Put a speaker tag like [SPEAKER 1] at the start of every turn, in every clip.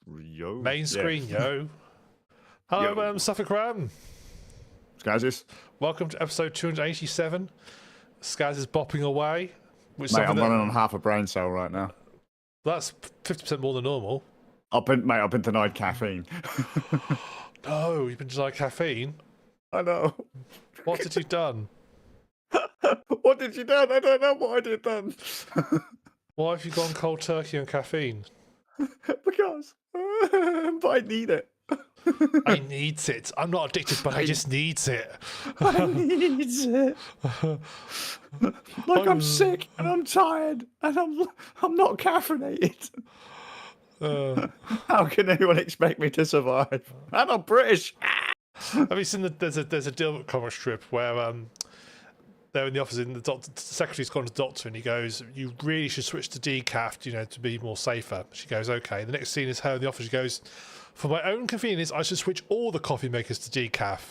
[SPEAKER 1] Yo.
[SPEAKER 2] Main screen, yo. Hello, Suffolk Ram.
[SPEAKER 1] Skazzz.
[SPEAKER 2] Welcome to episode 287. Skazz is bopping away.
[SPEAKER 1] Mate, I'm running on half a brain cell right now.
[SPEAKER 2] That's 50% more than normal.
[SPEAKER 1] I've been denied caffeine.
[SPEAKER 2] No, you've been denied caffeine?
[SPEAKER 1] I know.
[SPEAKER 2] What did you done?
[SPEAKER 1] What did you done? I don't know what I did done.
[SPEAKER 2] Why have you gone cold turkey on caffeine?
[SPEAKER 1] Because but I need it.
[SPEAKER 2] I needs it. I'm not addicted, but I just needs it.
[SPEAKER 1] I needs it. Like I'm sick and I'm tired and I'm not caffeinated. How can anyone expect me to survive? And I'm British.
[SPEAKER 2] Have you seen there's a Dilbert comic strip where they're in the office and the secretary's gone to the doctor and he goes, "You really should switch to decaf, to be more safer." She goes, "Okay." The next scene is her in the office. She goes, "For my own convenience, I should switch all the coffee makers to decaf."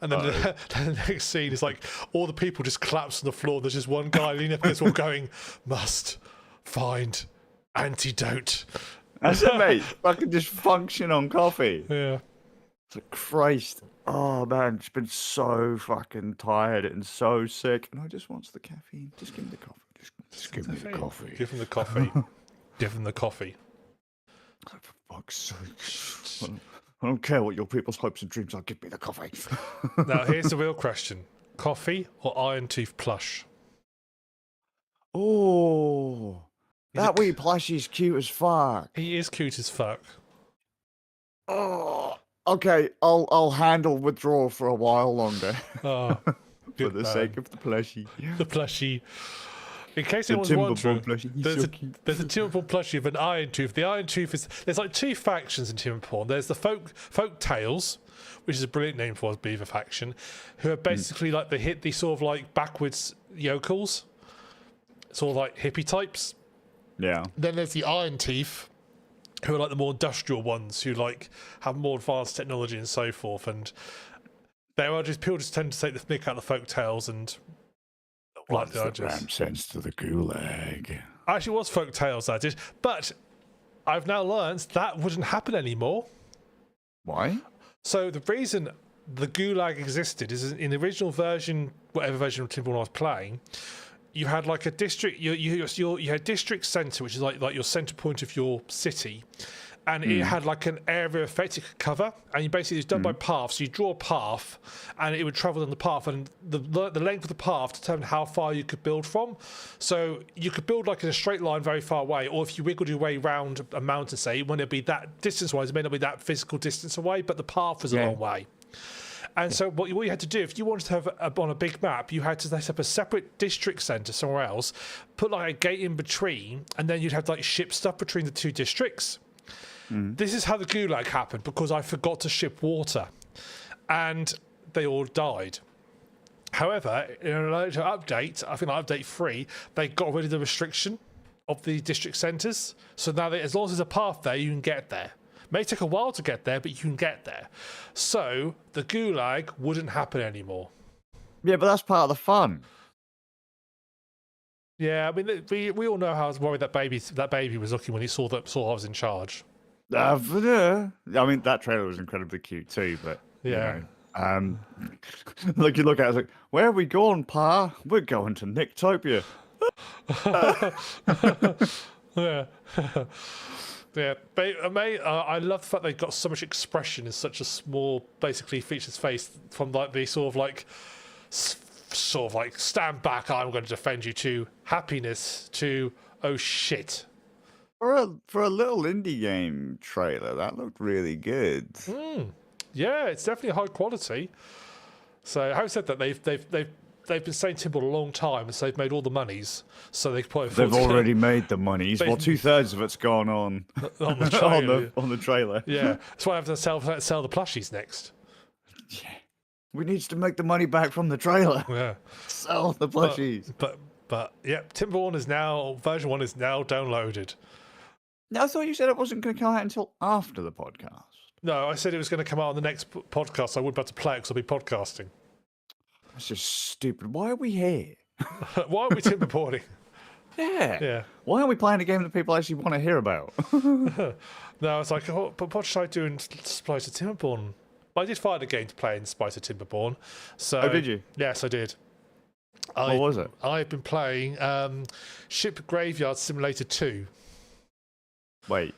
[SPEAKER 2] And then the next scene is like all the people just collapse on the floor. There's just one guy leaning up against the wall going, "Must find antidote."
[SPEAKER 1] That's it, mate. I can just function on coffee.
[SPEAKER 2] Yeah.
[SPEAKER 1] Christ. Oh, man. It's been so fucking tired and so sick. And I just want the caffeine. Just give me the coffee. Just give me the coffee.
[SPEAKER 2] Give him the coffee. Give him the coffee.
[SPEAKER 1] For fuck's sake. I don't care what your people's hopes and dreams are. Give me the coffee.
[SPEAKER 2] Now, here's the real question. Coffee or Iron Tooth plush?
[SPEAKER 1] Oh. That wee plushie's cute as fuck.
[SPEAKER 2] He is cute as fuck.
[SPEAKER 1] Oh. Okay, I'll handle withdrawal for a while longer.
[SPEAKER 2] Oh,
[SPEAKER 1] for the sake of the plushie.
[SPEAKER 2] The plushie. In case
[SPEAKER 1] The
[SPEAKER 2] anyone's wondering,
[SPEAKER 1] Timberborn plushie.
[SPEAKER 2] there's a Timberborn plushie of an Iron Tooth. The Iron Tooth there's like two factions in Timberborn. There's the folk tales, which is a brilliant name for a beaver faction, who are basically like the sort of like backwards yokels, sort of like hippie types.
[SPEAKER 1] Yeah.
[SPEAKER 2] Then there's the Iron Teeth, who are like the more industrial ones, who like have more advanced technology and so forth. And there are just people just tend to take the mick out of the folk tales and
[SPEAKER 1] What's the ram sense to the gulag?
[SPEAKER 2] Actually, it was folk tales I did, but I've now learned that wouldn't happen anymore.
[SPEAKER 1] Why? So
[SPEAKER 2] the reason the gulag existed is in the original version, whatever version of Timberborn I was playing, you had like a district. You had district centre, which is like your centre point of your city, and it had like an area effect it could cover, and you basically it's done by paths. So you draw a path, and it would travel down the path, and the length of the path determined how far you could build from. So you could build like in a straight line very far away, or if you wiggled your way round a mountain, say, when it'd be that distance-wise, it may not be that physical distance away, but the path was a long way. And so what you had to do, if you wanted to have on a big map, you had to set up a separate district centre somewhere else, put like a gate in between, and then you'd have to like ship stuff between the two districts. This is how the gulag happened, because I forgot to ship water, and they all died. However, in a later update, I think like update 3, they got rid of the restriction of the district centres. So now as long as there's a path there, you can get there. May take a while to get there, but you can get there. So the gulag wouldn't happen anymore.
[SPEAKER 1] Yeah, but that's part of the fun.
[SPEAKER 2] Yeah, I mean, we all know how I was worried that baby was looking when he saw I was in charge.
[SPEAKER 1] I mean, that trailer was incredibly cute too, but
[SPEAKER 2] yeah.
[SPEAKER 1] Like you look at it, it's like, where are we going, Pa? We're going to Nicktopia.
[SPEAKER 2] Yeah. Yeah, mate, I love the fact they've got so much expression in such a small, basically features face, from like the sort of like stand back, I'm going to defend you, to happiness, to oh shit.
[SPEAKER 1] For a little indie game trailer, that looked really good.
[SPEAKER 2] Yeah, it's definitely high quality. So having said that, they've been saying Timberborn a long time, and so they've made all the monies. So they've
[SPEAKER 1] already made the monies. Well, 2/3 of it's gone on
[SPEAKER 2] the trailer.
[SPEAKER 1] on the trailer.
[SPEAKER 2] Yeah, that's why I have to sell the plushies next.
[SPEAKER 1] Yeah, we need to make the money back from the trailer.
[SPEAKER 2] Yeah,
[SPEAKER 1] sell the plushies.
[SPEAKER 2] But yeah, Timberborn is now version 1 is now downloaded.
[SPEAKER 1] I thought you said it wasn't going to come out until after the podcast.
[SPEAKER 2] No, I said it was going to come out on the next podcast. I would about to play it because I'll be podcasting.
[SPEAKER 1] That's just stupid. Why are we here?
[SPEAKER 2] Why are we Timberborning?
[SPEAKER 1] Yeah.
[SPEAKER 2] Yeah.
[SPEAKER 1] Why aren't we playing a game that people actually want to hear about?
[SPEAKER 2] No, it's like, oh, but what should I do in Spice of Timberborn? I did find a game to play in Spice of Timberborn. So,
[SPEAKER 1] Oh, did you?
[SPEAKER 2] Yes, I did.
[SPEAKER 1] What was it?
[SPEAKER 2] I've been playing Ship Graveyard Simulator 2.
[SPEAKER 1] Wait.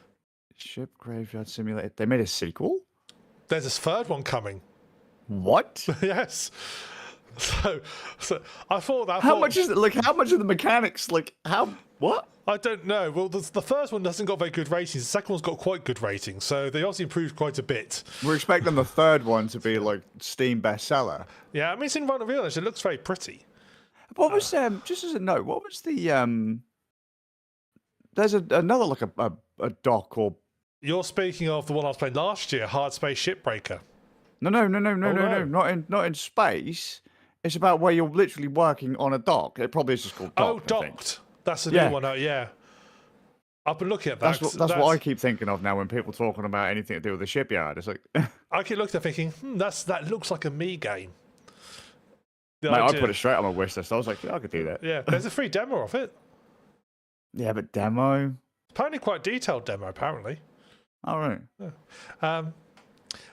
[SPEAKER 1] Ship Graveyard Simulator. They made a sequel?
[SPEAKER 2] There's a third one coming.
[SPEAKER 1] What?
[SPEAKER 2] Yes. So I thought that.
[SPEAKER 1] How much is it? Like, how much of the mechanics? Like, how? What?
[SPEAKER 2] I don't know. Well, the first one hasn't got very good ratings. The second one's got quite good ratings, so they obviously improved quite a bit.
[SPEAKER 1] We're expecting the third one to be like Steam bestseller.
[SPEAKER 2] Yeah, I mean, it's in Run of Realness. It looks very pretty.
[SPEAKER 1] What was just as a note? What was the There's another like a doc or.
[SPEAKER 2] You're speaking of the one I was playing last year, Hardspace Shipbreaker.
[SPEAKER 1] No, not in space. It's about where you're literally working on a dock. It probably is just called dock.
[SPEAKER 2] Oh, Docked. That's the new one. Yeah. I've been looking at that.
[SPEAKER 1] That's what I keep thinking of now when people talking about anything to do with the shipyard. It's like
[SPEAKER 2] I keep looking at thinking, that looks like a me game.
[SPEAKER 1] Mate, I put it straight on my wish list. I was like, yeah, I could do that.
[SPEAKER 2] Yeah, there's a free demo of it.
[SPEAKER 1] Yeah, but demo.
[SPEAKER 2] Apparently, quite detailed demo. Apparently.
[SPEAKER 1] All right.
[SPEAKER 2] Yeah.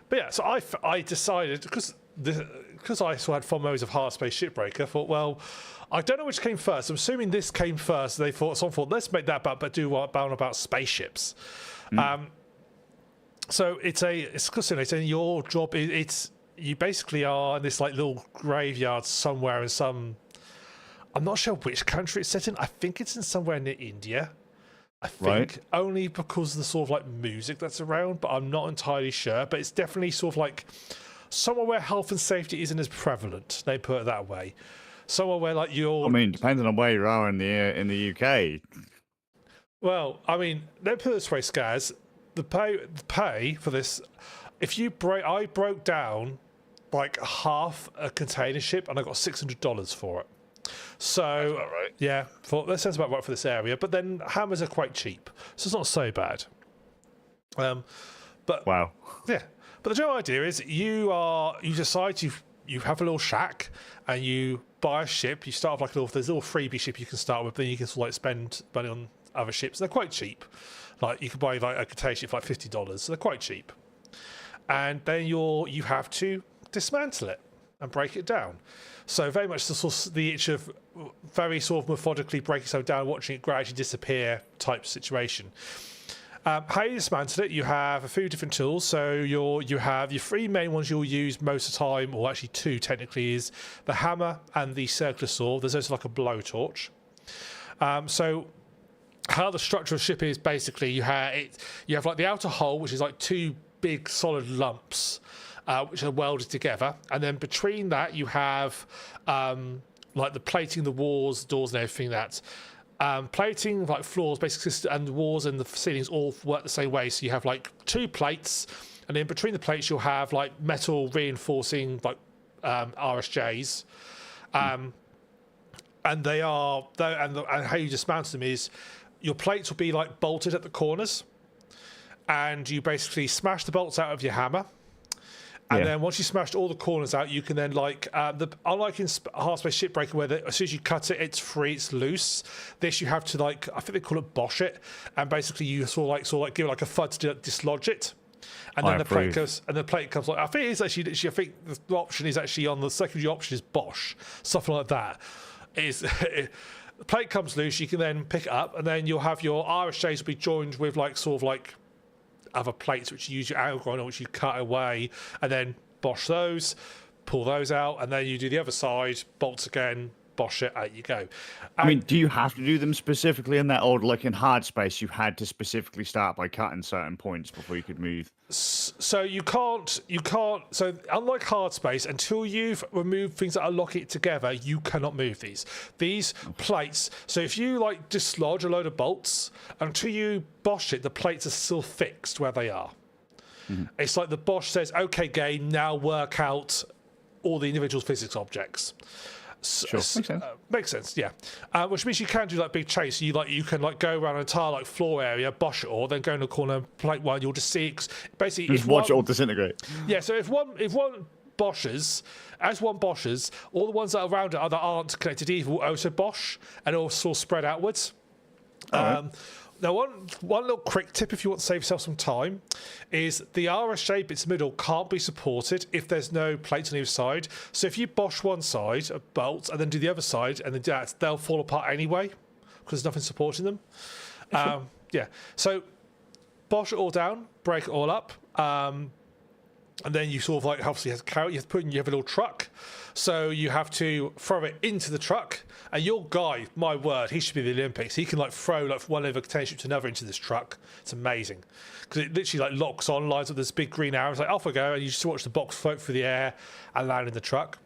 [SPEAKER 2] But yeah, so I decided because I still had fond memories of Hardspace Shipbreaker. I thought, well, I don't know which came first. I'm assuming this came first. Someone thought, let's make that about spaceships. So it's your job. You basically are in this like little graveyard somewhere in some. I'm not sure which country it's set in. I think it's in somewhere near India. I think only because of the sort of like music that's around, but I'm not entirely sure. But it's definitely sort of like somewhere where health and safety isn't as prevalent. They put it that way. Somewhere where like you're.
[SPEAKER 1] I mean, depending on where you are in the UK.
[SPEAKER 2] Well, I mean, let me put it this way, Skazz. The pay for this, I broke down like half a container ship and I got $600 for it. So yeah, that sounds about right for this area. But then hammers are quite cheap, so it's not so bad. But
[SPEAKER 1] wow,
[SPEAKER 2] yeah. But the general idea is you decide you have a little shack and you buy a ship. You start off like there's a little freebie ship you can start with. Then you can sort of like spend money on other ships. They're quite cheap. Like you can buy like a container ship for like $50. So they're quite cheap. And then you have to dismantle it and break it down. So very much the itch of very sort of methodically breaking something down, watching it gradually disappear type situation. How you dismantle it, you have a few different tools. So you have your three main ones you'll use most of the time, or actually two technically, is the hammer and the circular saw. There's also like a blowtorch. So how the structure of the ship is basically you have like the outer hull, which is like two big solid lumps. Which are welded together, and then between that you have like the plating, the walls, doors, and everything. That plating, like floors, basically, and the walls and the ceilings all work the same way. So you have like two plates, and in between the plates you'll have like metal reinforcing like RSJs, and they are and how you dismantle them is your plates will be like bolted at the corners, and you basically smash the bolts out of your hammer. And then once you smashed all the corners out, you can then unlike in Hardspace Shipbreaker, where as soon as you cut it, it's free, it's loose. This you have to I think they call it bosh it, and basically you sort of give it like a thud to dislodge it, and then the plate comes like I think it's actually I think the option is actually on the secondary option is bosh, something like that. The plate comes loose, you can then pick it up, and then you'll have your RSJs will be joined with other plates which you use your angle on, which you cut away, and then bosh those, pull those out, and then you do the other side, bolts again, bosh it, out you go.
[SPEAKER 1] I mean, do you have to do them specifically in that old, like in Hardspace, you had to specifically start by cutting certain points before you could move?
[SPEAKER 2] So you can't, so unlike Hardspace, until you've removed things that are locking it together, you cannot move these. These plates, so if you dislodge a load of bolts, until you bosh it, the plates are still fixed where they are. Mm-hmm. It's like the bosh says, okay, game, now work out all the individual physics objects.
[SPEAKER 1] Sure. Makes sense.
[SPEAKER 2] Makes sense, yeah. Which means you can do big chase. You can go around an entire floor area, bosh it all, then go in the corner, plate one. You'll just see basically
[SPEAKER 1] just watch it all disintegrate.
[SPEAKER 2] Yeah. So if one Bosches, as one Bosches, all the ones that are around it that aren't connected either will also Bosch and all sort of spread outwards. Now, one little quick tip if you want to save yourself some time is the RS shape, its middle, can't be supported if there's no plates on either side. So if you Bosch one side of bolts and then do the other side and then do that, they'll fall apart anyway because there's nothing supporting them. Yeah, so Bosch it all down, break it all up. And then you sort of like obviously have to carry it, you have to put in, you have a little truck. So you have to throw it into the truck. And your guy, my word, he should be the Olympics. He can like throw like one over container ship to another into this truck. It's amazing. Because it literally like locks on, lines up this big green arrow. It's like off we go, and you just watch the box float through the air and land in the truck.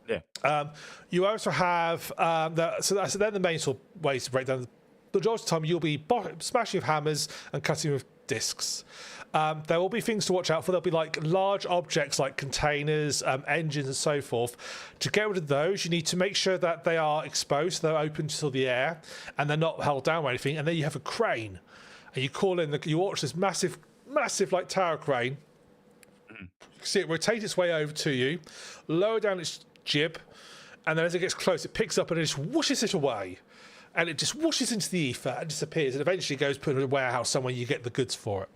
[SPEAKER 2] Yeah. You also have so they're the main sort of ways to break down. The majority of the time you'll be smashing with hammers and cutting with discs. There will be things to watch out for. There'll be like large objects like containers, engines and so forth. To get rid of those, you need to make sure that they are exposed, they're open to the air, and they're not held down or anything. And then you have a crane, and you call in, you watch this massive like tower crane. You see it rotate its way over to you, lower down its jib, and then as it gets close, it picks up and it just whooshes it away. And it just whooshes into the ether and disappears, and eventually goes put in a warehouse somewhere you get the goods for it.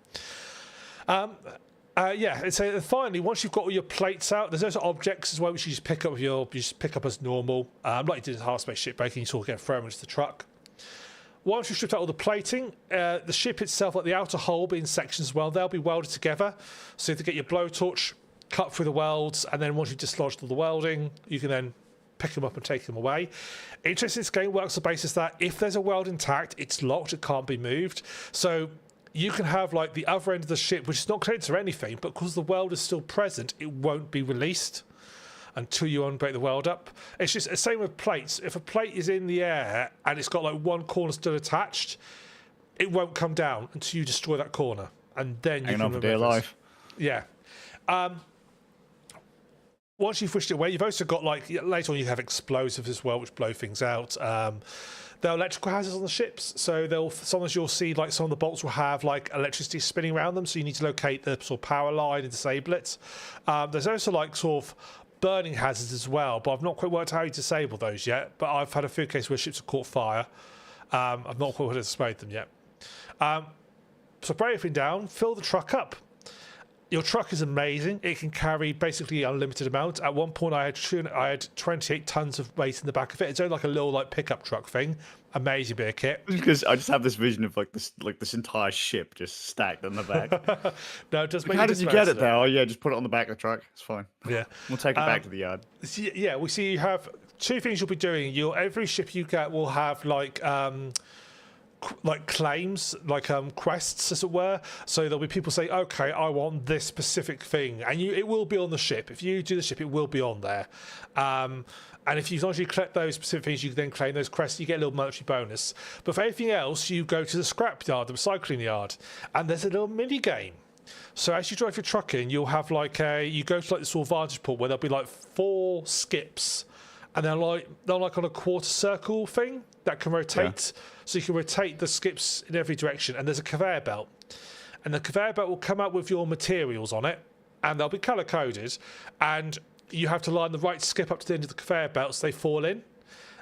[SPEAKER 2] Yeah, and so finally, once you've got all your plates out, there's also objects as well, which you just pick up as normal, like you did in Hardspace Shipbreaker, you sort of get thrown into the truck. Once you've stripped out all the plating, the ship itself, like the outer hull, being sections as well, they'll be welded together. So you have to get your blowtorch, cut through the welds, and then once you've dislodged all the welding, you can then pick them up and take them away. Interesting, this game works on the basis that if there's a weld intact, it's locked, it can't be moved. So you can have like the other end of the ship, which is not connected to anything, but because the weld is still present, it won't be released until you unbreak the weld up. It's just the same with plates. If a plate is in the air and it's got like one corner still attached, it won't come down until you destroy that corner, and then you can remove it.
[SPEAKER 1] Life.
[SPEAKER 2] Yeah. Once you've pushed it away, you've also got like later on you have explosives as well, which blow things out. There are electrical hazards on the ships, so sometimes you'll see like some of the bolts will have like electricity spinning around them, so you need to locate the sort of power line and disable it. There's also like sort of burning hazards as well, but I've not quite worked out how you disable those yet. But I've had a few cases where ships have caught fire. I've not quite disposed them yet. So break everything down, fill the truck up. Your truck is amazing. It can carry basically unlimited amount. At one point, I had 28 tons of weight in the back of it. It's only like a little like pickup truck thing. Amazing bit of kit.
[SPEAKER 1] Because I just have this vision of like this entire ship just stacked on the back.
[SPEAKER 2] No, it does make.
[SPEAKER 1] How did you get it there? Oh yeah, just put it on the back of the truck. It's fine.
[SPEAKER 2] Yeah,
[SPEAKER 1] we'll take it back to the yard.
[SPEAKER 2] Yeah, we see you have two things you'll be doing. Every ship you get will have like claims, like quests, as it were. So there'll be people say, okay, I want this specific thing, and it will be on the ship. If you do the ship, it will be on there. And if you actually collect those specific things, you can then claim those quests. You get a little monetary bonus. But for anything else, you go to the scrap yard, the recycling yard, and there's a little mini game. So as you drive your truck in, you'll have like you go to like this sort of vantage point where there'll be like 4 skips, and they're like on a quarter circle thing that can rotate. Yeah. So you can rotate the skips in every direction, and there's a conveyor belt, and the conveyor belt will come out with your materials on it, and they'll be color coded, and you have to line the right skip up to the end of the conveyor belt so they fall in,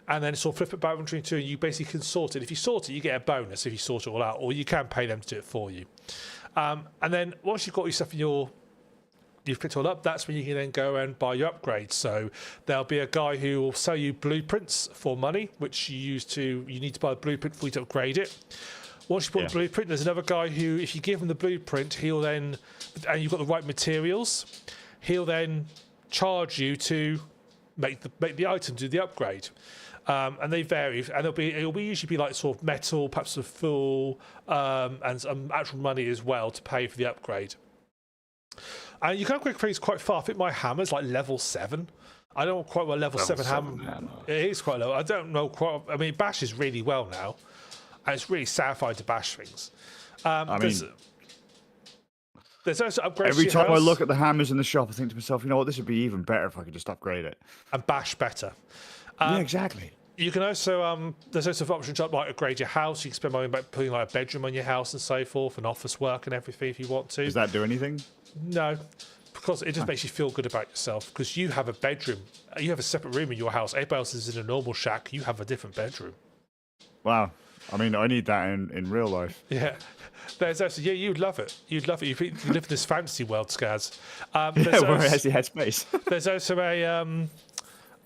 [SPEAKER 2] and then sort of flip it back between two, and you basically can sort it. If you sort it, you get a bonus if you sort it all out, or you can pay them to do it for you. And then once you've got your stuff in you've picked it all up, that's when you can then go and buy your upgrades. So there'll be a guy who will sell you blueprints for money, which you need to buy a blueprint for you to upgrade it. Once you put the blueprint, there's another guy who, if you give him the blueprint, he'll then, and you've got the right materials, he'll then charge you to make the item, do the upgrade. And they vary, and it'll usually be like sort of metal, perhaps a full, and some actual money as well to pay for the upgrade. And you can upgrade things quite far. I think my hammer's like level 7. I don't know quite what level 7 hammer. It is quite low. I don't know quite. I mean, it bashes really well now, and it's really satisfying to bash things. There's also upgrades.
[SPEAKER 1] Every time I look at the hammers in the shop, I think to myself, you know what, this would be even better if I could just upgrade it.
[SPEAKER 2] And bash better.
[SPEAKER 1] Yeah, exactly.
[SPEAKER 2] You can also, there's also options to like upgrade your house. You can spend money by putting like a bedroom on your house and so forth, and office work and everything if you want to.
[SPEAKER 1] Does that do anything?
[SPEAKER 2] No. because it just makes you feel good about yourself, because you have a bedroom, you have a separate room in your house. Everybody else is in a normal shack. You have a different bedroom.
[SPEAKER 1] Wow. I mean, I need that in real life.
[SPEAKER 2] Yeah. There's actually, you'd love it. You'd love it. You live in this fantasy world, Skazz.
[SPEAKER 1] Where it actually has space.
[SPEAKER 2] There's also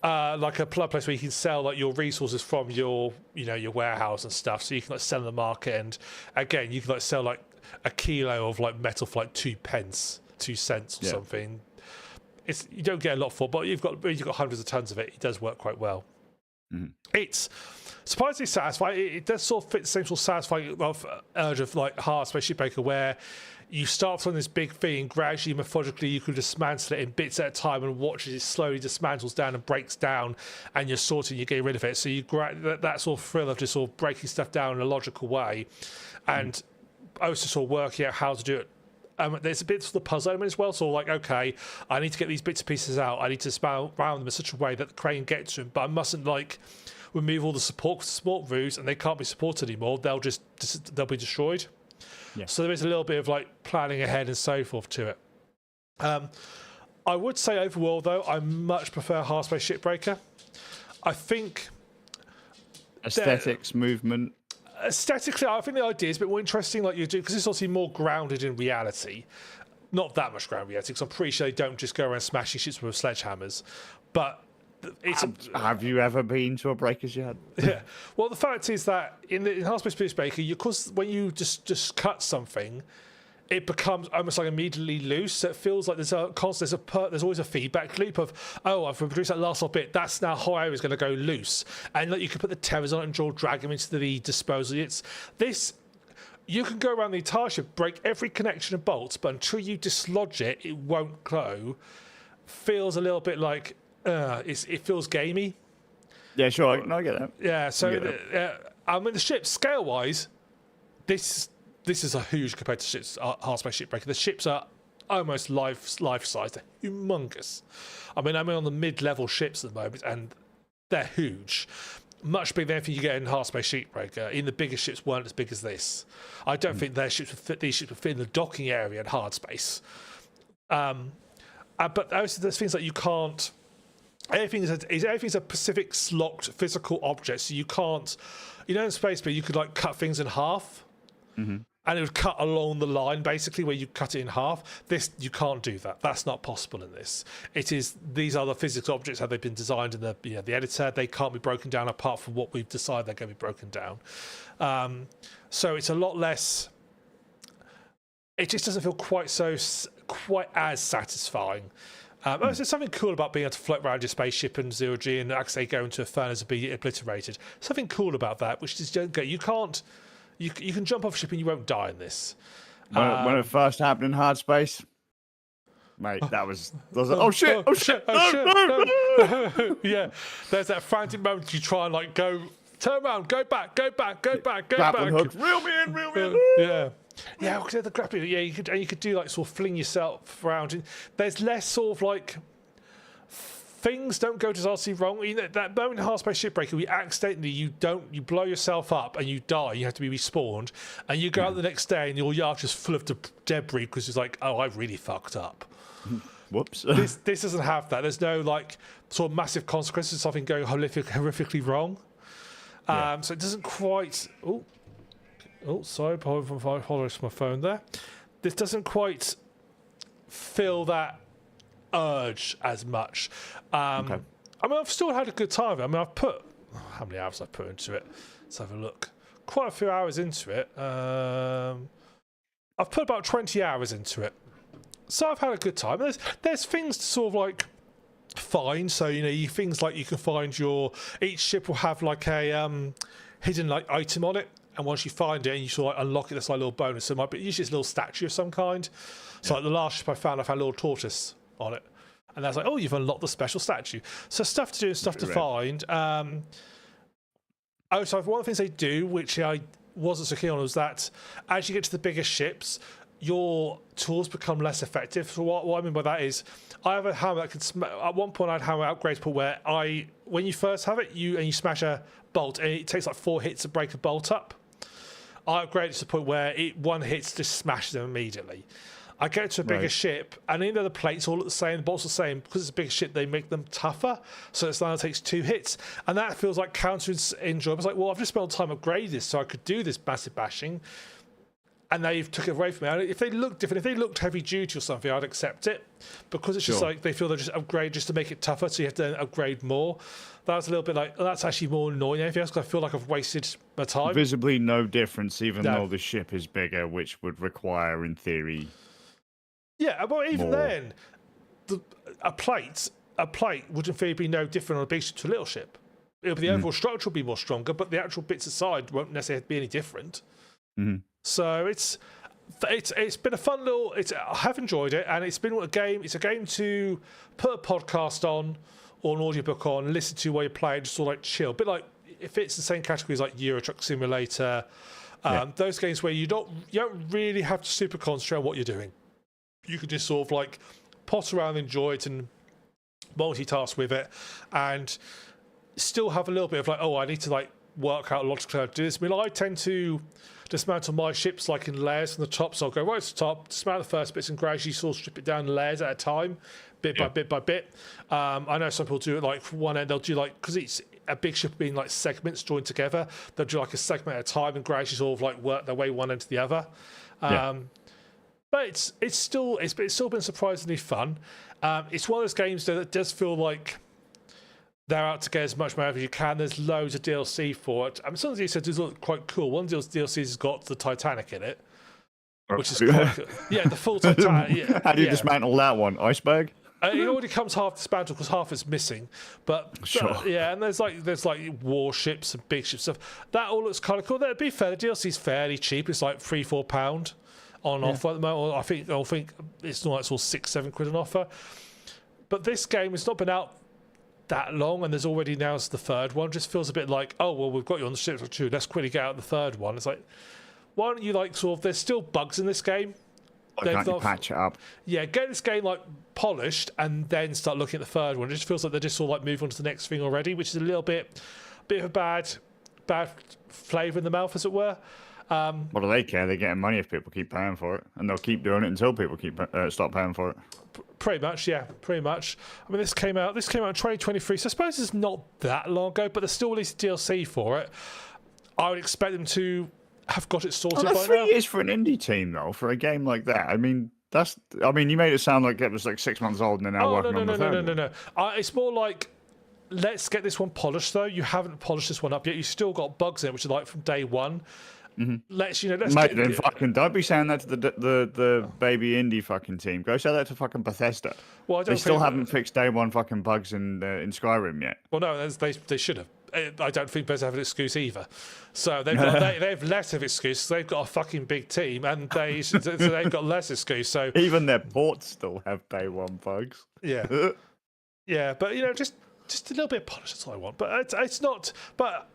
[SPEAKER 2] like a plug place where you can sell like your resources from your warehouse and stuff. So you can like sell in the market, and again, you can like sell like a kilo of like metal for like 2 cents or something. You don't get a lot for, but you've got hundreds of tons of it. It does work quite well. It's surprisingly satisfying. It does sort of fit the same sort of satisfying urge of like Hardspace Shipbreaker, where you start from this big thing and gradually, methodically, you can dismantle it in bits at a time and watch as it slowly dismantles down and breaks down, and you're sorting, you're getting rid of it. So you that sort of thrill of just sort of breaking stuff down in a logical way, and also sort of working out how to do it. There's a bit of the puzzle element as well. So like, okay, I need to get these bits and pieces out. I need to span around them in such a way that the crane gets to them, but I mustn't like remove all the support roofs, and they can't be supported anymore. They'll be destroyed. Yeah. So there is a little bit of like planning ahead and so forth to it. I would say overall though, I much prefer Hardspace Shipbreaker. I think
[SPEAKER 1] aesthetics, movement.
[SPEAKER 2] Aesthetically, I think the idea is a bit more interesting, like you do, because it's obviously more grounded in reality. Not that much grounded in reality, because I'm pretty sure they don't just go around smashing ships with sledgehammers. But it's
[SPEAKER 1] have you ever been to a breaker's yard?
[SPEAKER 2] Yeah. Well, the fact is that in Hardspace Shipbreaker, because when you just cut something, it becomes almost like immediately loose. So it feels like there's always a feedback loop of, oh, I've produced that last little bit. That's now how I was going to go loose, and like you can put the tethers on it and drag them into the disposal. You can go around the entire ship, break every connection and bolts, but until you dislodge it, it won't go. Feels a little bit like it feels gamey.
[SPEAKER 1] Yeah, sure. No, I get that.
[SPEAKER 2] Yeah. So I mean, the ship scale wise, this is a huge compared to ships, Hardspace Shipbreaker. The ships are almost life size. They're humongous. I mean, I'm on the mid-level ships at the moment, and they're huge. Much bigger than anything you get in Hardspace Shipbreaker. Even the biggest ships weren't as big as this. I don't think these ships would fit in the docking area in Hardspace. But also there's things like you can't. Everything's a specific locked physical object, so you can't. In Space, but you could like cut things in half. And it would cut along the line, basically, where you cut it in half. This, you can't do that. That's not possible in this. These are the physical objects, how they've been designed in the editor. They can't be broken down apart from what we've decided they're going to be broken down. So it's a lot less. It just doesn't feel quite as satisfying. There's something cool about being able to float around your spaceship and 0G and actually go into a furnace and be obliterated. Something cool about that, which is you can't. You can jump off a ship and you won't die in this.
[SPEAKER 1] When it first happened in Hardspace, mate, that was oh shit.
[SPEAKER 2] Yeah, there's that frantic moment you try and like turn around, go back.
[SPEAKER 1] Grappling hook, reel me in.
[SPEAKER 2] Yeah, because the grappling. Yeah, you could do like sort of fling yourself around. And there's less sort of like. Things don't go disastrous wrong. That moment in Hardspace Shipbreaker, you blow yourself up and you die. You have to be respawned, and you go out the next day and your yard's just full of debris because it's like, oh, I really fucked up.
[SPEAKER 1] Whoops.
[SPEAKER 2] This doesn't have that. There's no like sort of massive consequences of something going horrifically wrong. So it doesn't quite. Oh, sorry, apologize for my phone there. This doesn't quite feel that urge as much. I mean, I've still had a good time. I mean, I've put how many hours I've put into it. Let's have a look. Quite a few hours into it. I've put about 20 hours into it, so I've had a good time. There's things to sort of like find. So things like you can find each ship will have like a hidden like item on it, and once you find it and you sort of like unlock it, that's like a little bonus. So it might be usually it's a little statue of some kind. So like the last ship I found, I've had a little tortoise on it, and that's like, oh, you've unlocked the special statue. So stuff to do and stuff to find. So one of the things they do, which I wasn't so keen on, was that as you get to the bigger ships, your tools become less effective. So what I mean by that is, I have a hammer that can. At one point, I had hammer upgrades, but where when you first have it, you smash a bolt, and it takes like 4 hits to break a bolt up. I upgraded to the point where one hit just smashes them immediately. I get to a bigger ship, and even though the plates all look the same, the bolts are the same, because it's a bigger ship, they make them tougher, so it's now takes 2 hits, and that feels like counter-enjoyable. It's like, well, I've just spent time upgrading this, so I could do this massive bashing, and now you've took it away from me. If they looked different, if they looked heavy duty or something, I'd accept it, because it's just like they feel they're just upgrade just to make it tougher, so you have to then upgrade more. That was a little bit like, oh, that's actually more annoying than anything else, because I feel like I've wasted my time.
[SPEAKER 1] Visibly no difference, even though the ship is bigger, which would require, in theory...
[SPEAKER 2] Yeah, but even
[SPEAKER 1] more.
[SPEAKER 2] then, a plate would in theory be no different on a big ship to a little ship. The overall structure will be more stronger, but the actual bits aside won't necessarily be any different. So it's been a fun little. I have enjoyed it, and it's been a game. It's a game to put a podcast on or an audiobook on, listen to while you're playing, just sort of like chill. A bit like it fits the same categories like Euro Truck Simulator. Those games where you don't really have to super concentrate on what you're doing. You can just sort of like pot around, enjoy it, and multitask with it, and still have a little bit of like, oh, I need to like work out logically how to do this. I mean, I tend to dismantle my ships like in layers from the top, so I'll go right to the top, dismantle the first bits, and gradually sort of strip it down layers at a time, bit by bit by bit. I know some people do it like from one end, they'll do like, because it's a big ship being like segments joined together, they'll do like a segment at a time and gradually sort of like work their way one end to the other. But it's still been surprisingly fun. It's one of those games that does feel like they're out to get as much money as you can. There's loads of DLC for it. I mean, some of these does look quite cool. One of those DLCs has got the Titanic in it, which is quite cool. Yeah, the full Titanic. Yeah,
[SPEAKER 1] how do you dismantle that one? Iceberg?
[SPEAKER 2] It already comes half dismantled because half is missing. But yeah, and there's like warships and big ships stuff. That all looks kind of cool. To be fair, the DLC's fairly cheap. It's like £3-4 on offer at the moment. I think it's not like it's all £6-7 on offer. But this game has not been out that long, and there's already now the third one. Just feels a bit like, oh well, we've got you on the ship for 2. Let's quickly get out the third one. It's like, why don't you like sort of? There's still bugs in this game.
[SPEAKER 1] Why can't you patch it up? Yeah,
[SPEAKER 2] get this game like polished, and then start looking at the third one. It just feels like they're just all like move on to the next thing already, which is a little bit of a bad flavour in the mouth, as it were.
[SPEAKER 1] What do they care? They're getting money if people keep paying for it, and they'll keep doing it until people stop paying for it.
[SPEAKER 2] Pretty much, yeah, pretty much. I mean, this came out in 2023, so I suppose it's not that long ago, but there's still released DLC for it. I would expect them to have got it sorted by now.
[SPEAKER 1] 3 years for an indie team, though, for a game like that. I mean, you made it sound like it was like 6 months old and they're now working on the third one.
[SPEAKER 2] No. It's more like, let's get this one polished, though. You haven't polished this one up yet. You've still got bugs in it, which are like from day one. Let's
[SPEAKER 1] Mate, then fucking don't be saying that to the baby indie fucking team. Go say that to fucking Bethesda. Well, they still haven't fixed day one fucking bugs in Skyrim yet.
[SPEAKER 2] Well, no, they should have. I don't think Bethesda have an excuse either. So they have less of excuse. They've got a fucking big team, and so they've got less excuse. So
[SPEAKER 1] even their ports still have day one bugs.
[SPEAKER 2] Yeah, yeah, but just a little bit of polish. That's all I want. But it's not. But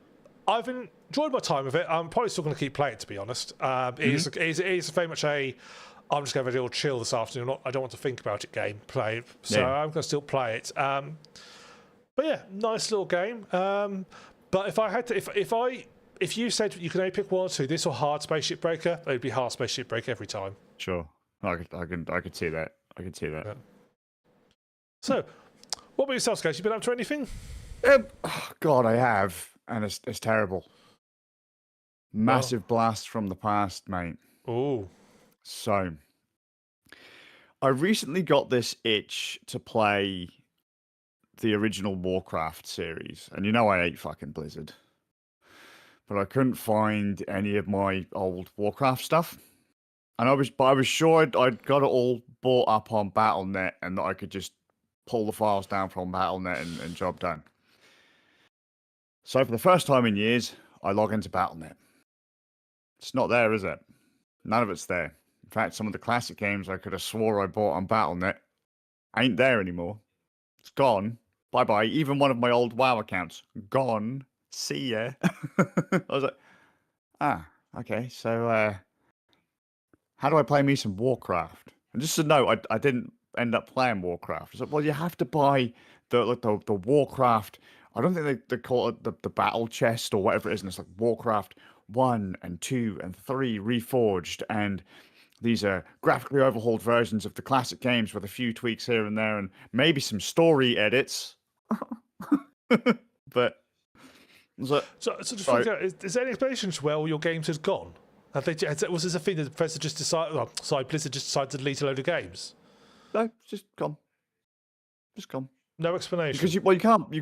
[SPEAKER 2] I've enjoyed my time with it. I'm probably still going to keep playing, to be honest. It is very much I'm just going to have a little chill this afternoon. I don't want to think about it game, play it. So I'm going to still play it. But yeah, nice little game. But if I had to, if you said you could only pick 1 or 2, this or Hardspace Shipbreaker, it'd be Hardspace Shipbreaker every time.
[SPEAKER 1] Sure. I could see that. I could see that.
[SPEAKER 2] Yeah. So, what about yourself, Skazz? You been up to anything?
[SPEAKER 1] God, I have. And it's terrible. Massive blast from the past, mate.
[SPEAKER 2] Oh.
[SPEAKER 1] So, I recently got this itch to play the original Warcraft series. And you know I hate fucking Blizzard. But I couldn't find any of my old Warcraft stuff. And I was sure I'd got it all bought up on Battle.net and that I could just pull the files down from Battle.net and job done. So for the first time in years, I log into Battle.net. It's not there, is it? None of it's there. In fact, some of the classic games I could have swore I bought on Battle.net ain't there anymore. It's gone. Bye-bye. Even one of my old WoW accounts. Gone. See ya. I was like, okay. So how do I play me some Warcraft? And just to note, I didn't end up playing Warcraft. It's like, well, you have to buy the Warcraft. I don't think they call it the battle chest or whatever it is. And it's like Warcraft 1 and 2 and 3 Reforged and these are graphically overhauled versions of the classic games with a few tweaks here and there and maybe some story edits. But
[SPEAKER 2] So just
[SPEAKER 1] right.
[SPEAKER 2] is there any explanation to where all your games has gone? Was this a thing that Bethesda just decided? Well, sorry, Blizzard just decided to delete a load of games.
[SPEAKER 1] No, it's just gone. Just gone.
[SPEAKER 2] No explanation.
[SPEAKER 1] Because you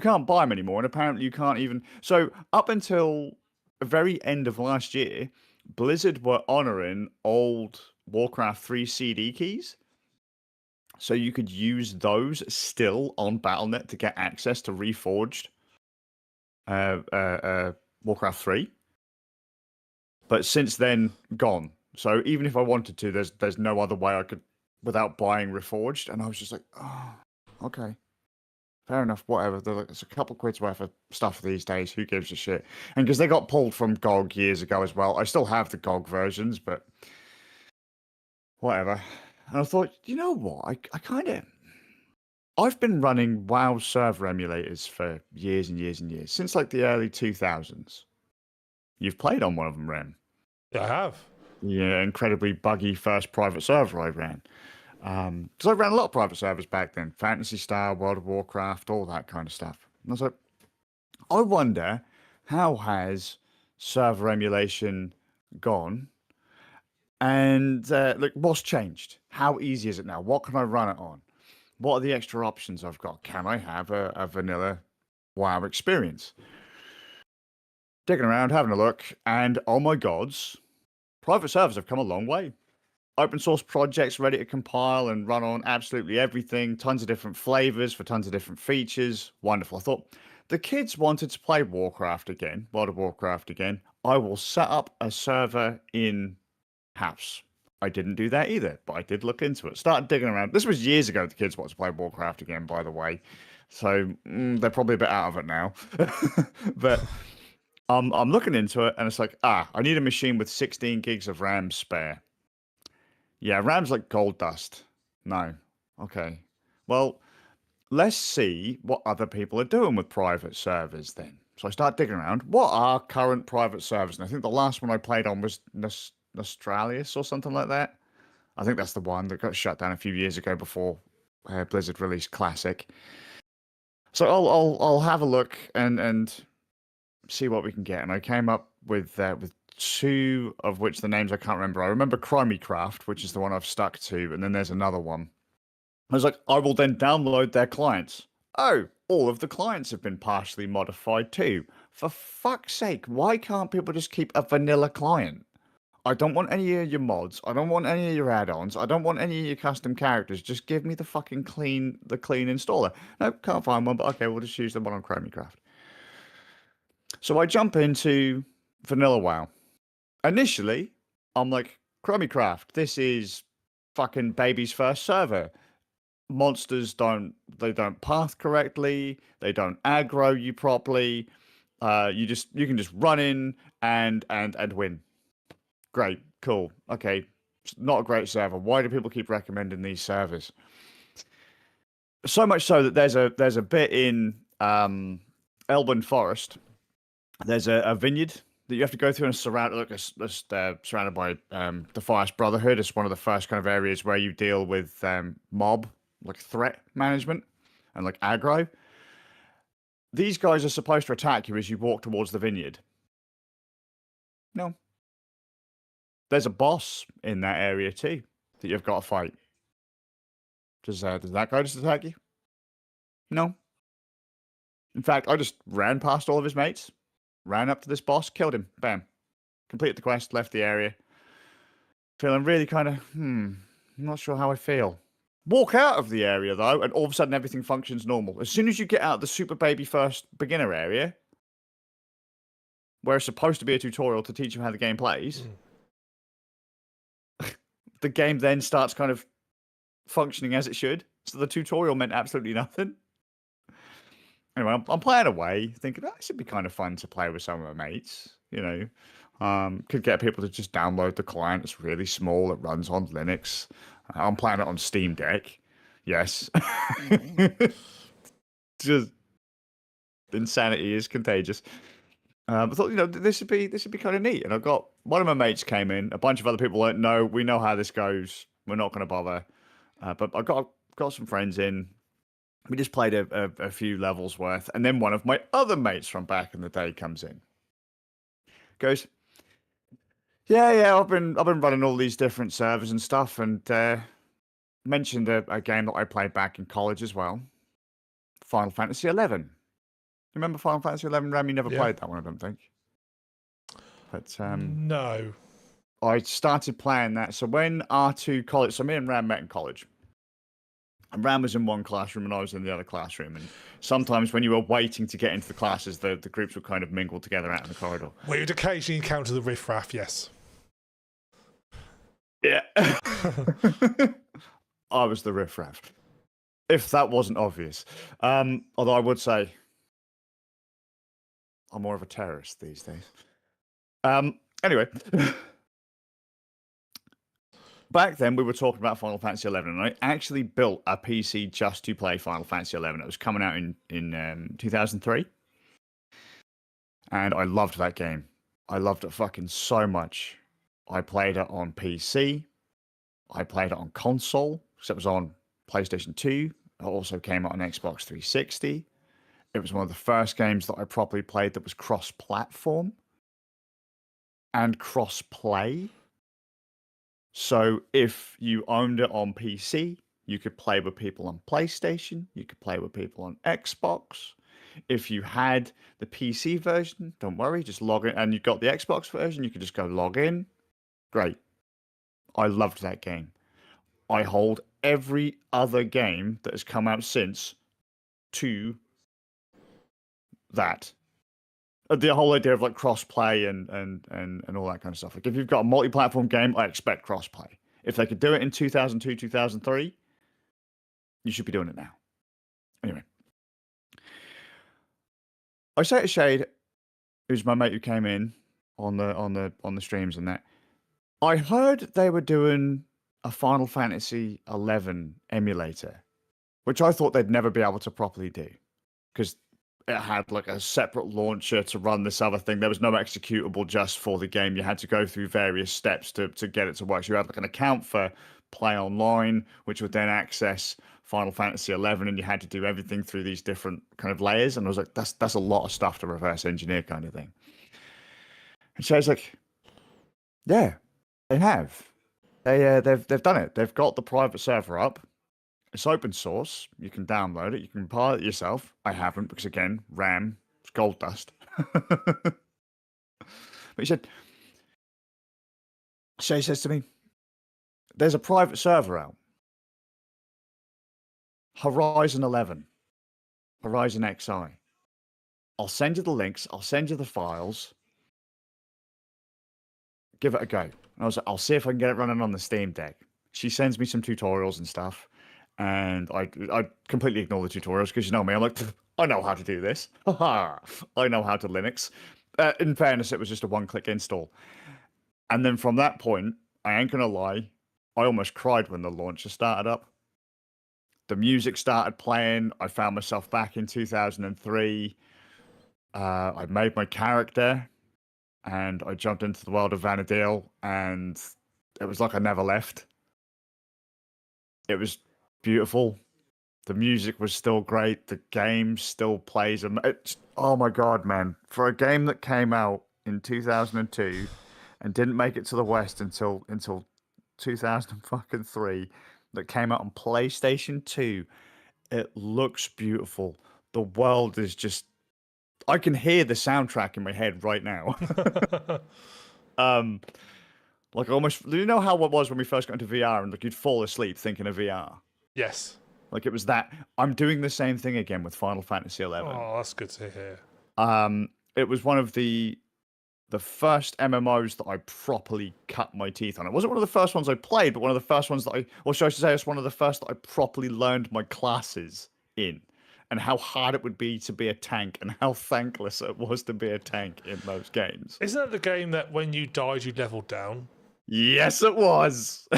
[SPEAKER 1] can't buy them anymore, and apparently you can't even. So up until the very end of last year, Blizzard were honoring old Warcraft 3 CD keys, so you could use those still on BattleNet to get access to Reforged Warcraft 3. But since then, gone. So even if I wanted to, there's no other way I could without buying Reforged. And I was just like, oh, okay. Fair enough, whatever. It's a couple quid's worth of stuff these days. Who gives a shit? And because they got pulled from GOG years ago as well. I still have the GOG versions, but whatever. And I thought, you know what? I've been running WoW server emulators for years and years and years. Since like the early 2000s. You've played on one of them, Ren.
[SPEAKER 2] I have.
[SPEAKER 1] Yeah, incredibly buggy first private server I ran. Because I ran a lot of private servers back then. Fantasy Star, World of Warcraft, all that kind of stuff. And I was like, I wonder, how has server emulation gone? And look, what's changed? How easy is it now? What can I run it on? What are the extra options I've got? Can I have a vanilla WoW experience? Digging around, having a look, and oh my gods, private servers have come a long way. Open source projects ready to compile and run on absolutely everything. Tons of different flavors for tons of different features. Wonderful. I thought, the kids wanted to play Warcraft again, World of Warcraft again. I will set up a server in-house. I didn't do that either, but I did look into it. Started digging around. This was years ago the kids wanted to play Warcraft again, by the way. So they're probably a bit out of it now. But I'm looking into it, and it's like, I need a machine with 16 gigs of RAM spare. Yeah, RAM's like gold dust. No. Okay. Well, let's see what other people are doing with private servers then. So I start digging around. What are current private servers? And I think the last one I played on was Nostralius or something like that. I think that's the one that got shut down a few years ago before Blizzard released Classic. So I'll have a look and see what we can get. And I came up with two of which the names I can't remember. I remember Craft, which is the one I've stuck to, and then there's another one. I was like, I will then download their clients. Oh, all of the clients have been partially modified too. For fuck's sake, why can't people just keep a vanilla client? I don't want any of your mods. I don't want any of your add-ons. I don't want any of your custom characters. Just give me the fucking clean installer. No, can't find one, but okay, we'll just use the one on Craft. So I jump into vanilla WoW. Initially, I'm like, Craft, this is fucking baby's first server. Monsters don't path correctly. They don't aggro you properly. You can just run in and win. Great, cool. Okay, not a great server. Why do people keep recommending these servers? So much so that there's a bit in Elben Forest. There's a vineyard that you have to go through and surrounded by the Forest Brotherhood. It's one of the first kind of areas where you deal with mob, like threat management and like aggro. These guys are supposed to attack you as you walk towards the vineyard. No. There's a boss in that area too that you've got to fight. Does that guy just attack you? No. In fact, I just ran past all of his mates, ran up to this boss, killed him, bam. Completed the quest, left the area. Feeling really kind of, I'm not sure how I feel. Walk out of the area though, and all of a sudden everything functions normal. As soon as you get out of the super baby first beginner area, where it's supposed to be a tutorial to teach you how the game plays, the game then starts kind of functioning as it should. So the tutorial meant absolutely nothing. Anyway, I'm playing away, thinking that should be kind of fun to play with some of my mates. You know, could get people to just download the client. It's really small. It runs on Linux. I'm playing it on Steam Deck. Yes. Just insanity is contagious. I thought, this would be kind of neat. And I've got one of my mates came in, a bunch of other people went, no, we know how this goes. We're not going to bother. But I got some friends in. We just played a few levels worth, and then one of my other mates from back in the day comes in. Goes, yeah, I've been running all these different servers and stuff, and mentioned a game that I played back in college as well, Final Fantasy 11. Remember Final Fantasy 11, Ram? You never played that one, I don't think. But
[SPEAKER 2] no,
[SPEAKER 1] I started playing that. So when R2 college, so me and Ram met in college. And Ram was in one classroom and I was in the other classroom. And sometimes when you were waiting to get into the classes, the groups would kind of mingle together out in the corridor.
[SPEAKER 2] We would occasionally encounter the riffraff, yes.
[SPEAKER 1] Yeah. I was the riffraff. If that wasn't obvious. Although I would say I'm more of a terrorist these days. Anyway. Back then, we were talking about Final Fantasy 11, and I actually built a PC just to play Final Fantasy 11. It was coming out in 2003, and I loved that game. I loved it fucking so much. I played it on PC. I played it on console, because it was on PlayStation 2. It also came out on Xbox 360. It was one of the first games that I properly played that was cross-platform and cross-play. So if you owned it on PC, you could play with people on PlayStation, you could play with people on Xbox. If you had the PC version, don't worry, just log in. And you got the Xbox version, you could just go log in. Great. I loved that game. I hold every other game that has come out since to that. The whole idea of like cross-play and all that kind of stuff. Like if you've got a multi-platform game, I expect cross-play. If they could do it in 2002, 2003, you should be doing it now. Anyway. I say to Shade, who's my mate who came in on the streams and that, I heard they were doing a Final Fantasy 11 emulator, which I thought they'd never be able to properly do. Because it had like a separate launcher to run this other thing. There was no executable just for the game. You had to go through various steps to get it to work. So you had like an account for Play Online, which would then access Final Fantasy 11, and you had to do everything through these different kind of layers. And I was like, that's a lot of stuff to reverse engineer, kind of thing. And so I was like, yeah, they have. They've done it. They've got the private server up. It's open source. You can download it. You can pilot it yourself. I haven't because, again, RAM, it's gold dust. But he said, Shay says to me, there's a private server out. Horizon 11. Horizon XI. I'll send you the links. I'll send you the files. Give it a go. And I was like, I'll see if I can get it running on the Steam Deck. She sends me some tutorials and stuff. And I completely ignore the tutorials because you know me. I'm like, I know how to do this. I know how to Linux. In fairness, it was just a one-click install. And then from that point, I ain't going to lie, I almost cried when the launcher started up. The music started playing. I found myself back in 2003. I made my character and I jumped into the world of Vanadil, and it was like I never left. It was beautiful. The music was still great. The game still plays. Oh my god, man! For a game that came out in 2002 and didn't make it to the West until 2003, that came out on PlayStation 2, it looks beautiful. The world is just. I can hear the soundtrack in my head right now. Like almost. Do you know how it was when we first got into VR and like you'd fall asleep thinking of VR?
[SPEAKER 2] Yes.
[SPEAKER 1] Like it was that. I'm doing the same thing again with Final Fantasy 11.
[SPEAKER 2] Oh, that's good to hear.
[SPEAKER 1] It was one of the first MMOs that I properly cut my teeth on. It wasn't one of the first ones I played, but one of the first ones that or should I say, it's one of the first that I properly learned my classes in, and how hard it would be to be a tank, and how thankless it was to be a tank in those games.
[SPEAKER 2] Isn't that the game that when you died, you leveled down?
[SPEAKER 1] Yes, it was.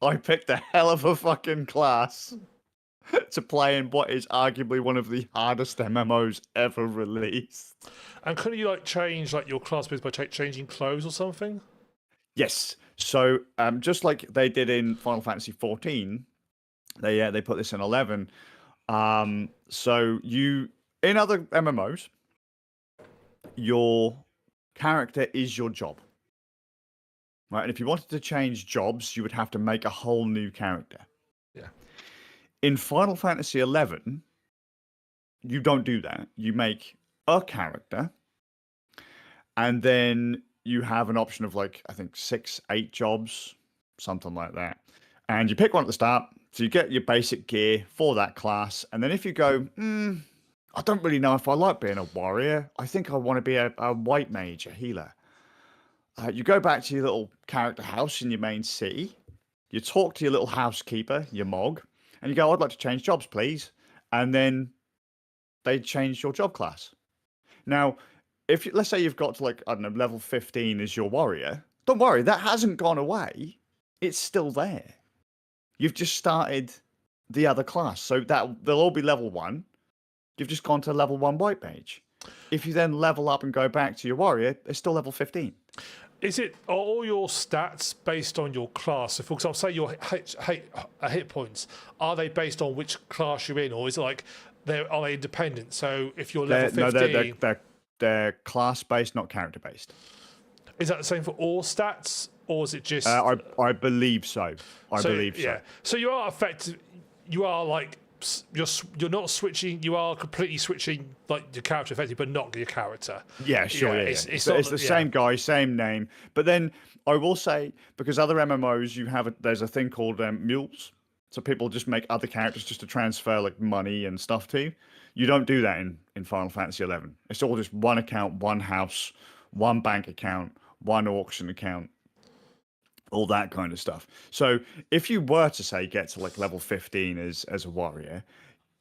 [SPEAKER 1] I picked a hell of a fucking class. to play in what is arguably one of the hardest MMOs ever released.
[SPEAKER 2] And couldn't you like change like your class bits by changing clothes or something?
[SPEAKER 1] Yes. So just like they did in Final Fantasy 14, they put this in 11. So you in other MMOs, your character is your job. Right? And if you wanted to change jobs, you would have to make a whole new character.
[SPEAKER 2] Yeah.
[SPEAKER 1] In Final Fantasy 11, you don't do that. You make a character, and then you have an option of like, I think 6, 8 jobs, something like that. And you pick one at the start. So you get your basic gear for that class. And then if you go, I don't really know if I like being a warrior. I think I want to be a white mage, a healer. You go back to your little character house in your main city. You talk to your little housekeeper, your Mog, and you go, I'd like to change jobs, please. And then they change your job class. Now, if let's say you've got to like, I don't know, level 15 as your warrior, don't worry, that hasn't gone away. It's still there. You've just started the other class. So that they'll all be level 1. You've just gone to level 1 white mage. If you then level up and go back to your warrior, it's still level 15.
[SPEAKER 2] Are all your stats based on your class? So, for example, say your hit points, are they based on which class you're in, or is it like are they independent? So, if you're level 15,
[SPEAKER 1] no, they're class based, not character based.
[SPEAKER 2] Is that the same for all stats, or is it just?
[SPEAKER 1] I believe so. I believe so.
[SPEAKER 2] Yeah. So you are effective. You are like you're not switching. You are completely switching like your character effectively, but not your character.
[SPEAKER 1] Yeah, sure. Yeah,
[SPEAKER 2] It's
[SPEAKER 1] the same guy, same name. But then I will say, because other MMOs, there's a thing called mules. So people just make other characters just to transfer like money and stuff to. You don't do that in Final Fantasy 11. It's all just one account, one house, one bank account, one auction account. All that kind of stuff. So if you were to say get to like level 15 as a warrior,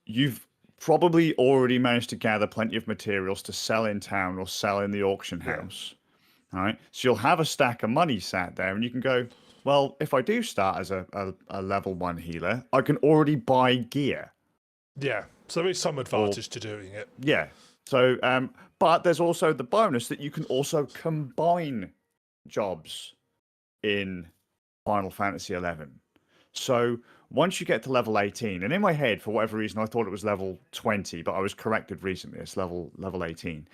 [SPEAKER 1] you've probably already managed to gather plenty of materials to sell in town or sell in the auction house. All right. So you'll have a stack of money sat there and you can go, well, if I do start as a level 1 healer, I can already buy gear.
[SPEAKER 2] Yeah. So there is some advantage to doing it.
[SPEAKER 1] Yeah. So, but there's also the bonus that you can also combine jobs in Final Fantasy 11. So once you get to level 18, and in my head, for whatever reason, I thought it was level 20, but I was corrected recently. It's level 18.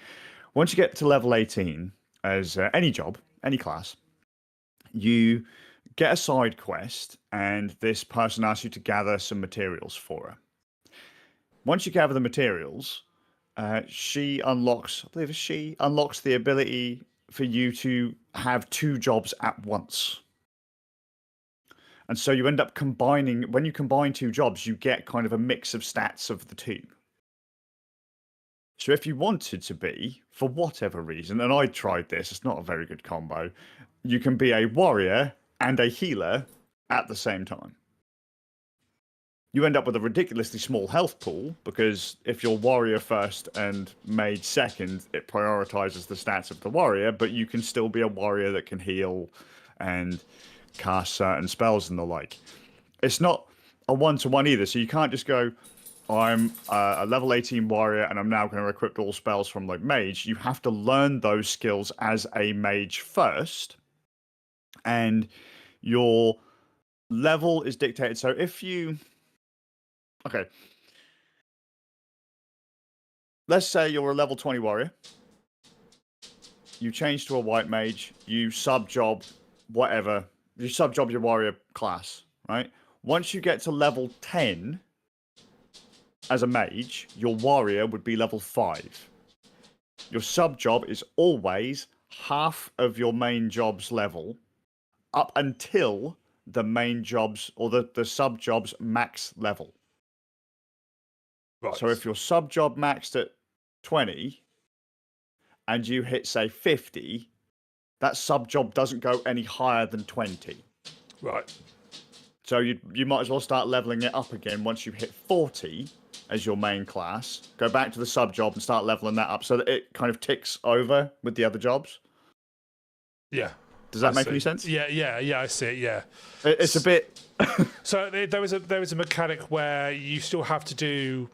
[SPEAKER 1] Once you get to level 18, as any job, any class, you get a side quest, and this person asks you to gather some materials for her. Once you gather the materials, she unlocks the ability for you to have 2 jobs at once. And so you end up when you combine 2 jobs, you get kind of a mix of stats of the 2. So if you wanted to be, for whatever reason, and I tried this, it's not a very good combo, you can be a warrior and a healer at the same time. You end up with a ridiculously small health pool, because if you're warrior first and mage second, it prioritizes the stats of the warrior, but you can still be a warrior that can heal and cast certain spells and the like. It's not a one-to-one either, so you can't just go, I'm a level 18 warrior and I'm now going to equip all spells from like mage. You have to learn those skills as a mage first, and your level is dictated. So if you... Okay. Let's say you're a level 20 warrior. You change to a white mage. You sub-job whatever. You sub-job your warrior class, right? Once you get to level 10 as a mage, your warrior would be level 5. Your sub-job is always half of your main job's level up until the main job's or the sub-job's max level. Right. So if your sub-job maxed at 20 and you hit, say, 50, that sub-job doesn't go any higher than 20.
[SPEAKER 2] Right.
[SPEAKER 1] So you might as well start leveling it up again once you hit 40 as your main class. Go back to the sub-job and start leveling that up so that it kind of ticks over with the other jobs.
[SPEAKER 2] Yeah.
[SPEAKER 1] Does that make any sense?
[SPEAKER 2] Yeah. I see it. Yeah,
[SPEAKER 1] It's a bit.
[SPEAKER 2] So there was a mechanic where you still have to do.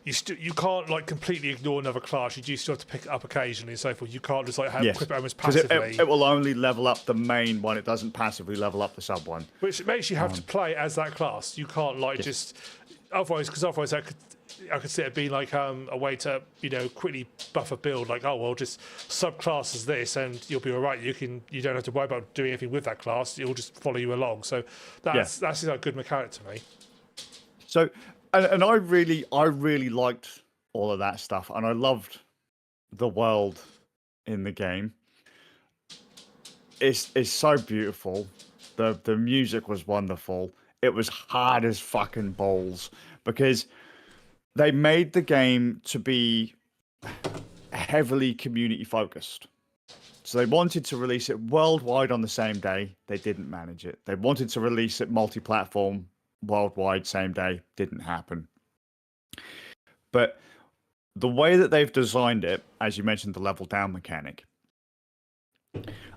[SPEAKER 2] You can't like completely ignore another class. You do still have to pick it up occasionally and so forth. You can't just like have equip it almost passively.
[SPEAKER 1] It will only level up the main one. It doesn't passively level up the sub one.
[SPEAKER 2] Which makes you have to play as that class. You can't like just otherwise I could see it being like a way to quickly buff a build. Like just subclass as this and you'll be all right. You don't have to worry about doing anything with that class. It'll just follow you along. So that's a good mechanic to me.
[SPEAKER 1] So. And I really liked all of that stuff, and I loved the world in the game. It's so beautiful. The music was wonderful. It was hard as fucking balls because they made the game to be heavily community focused. So they wanted to release it worldwide on the same day. They didn't manage it. They wanted to release it multi-platform worldwide same day. Didn't happen. But the way that they've designed it, as you mentioned, the level down mechanic,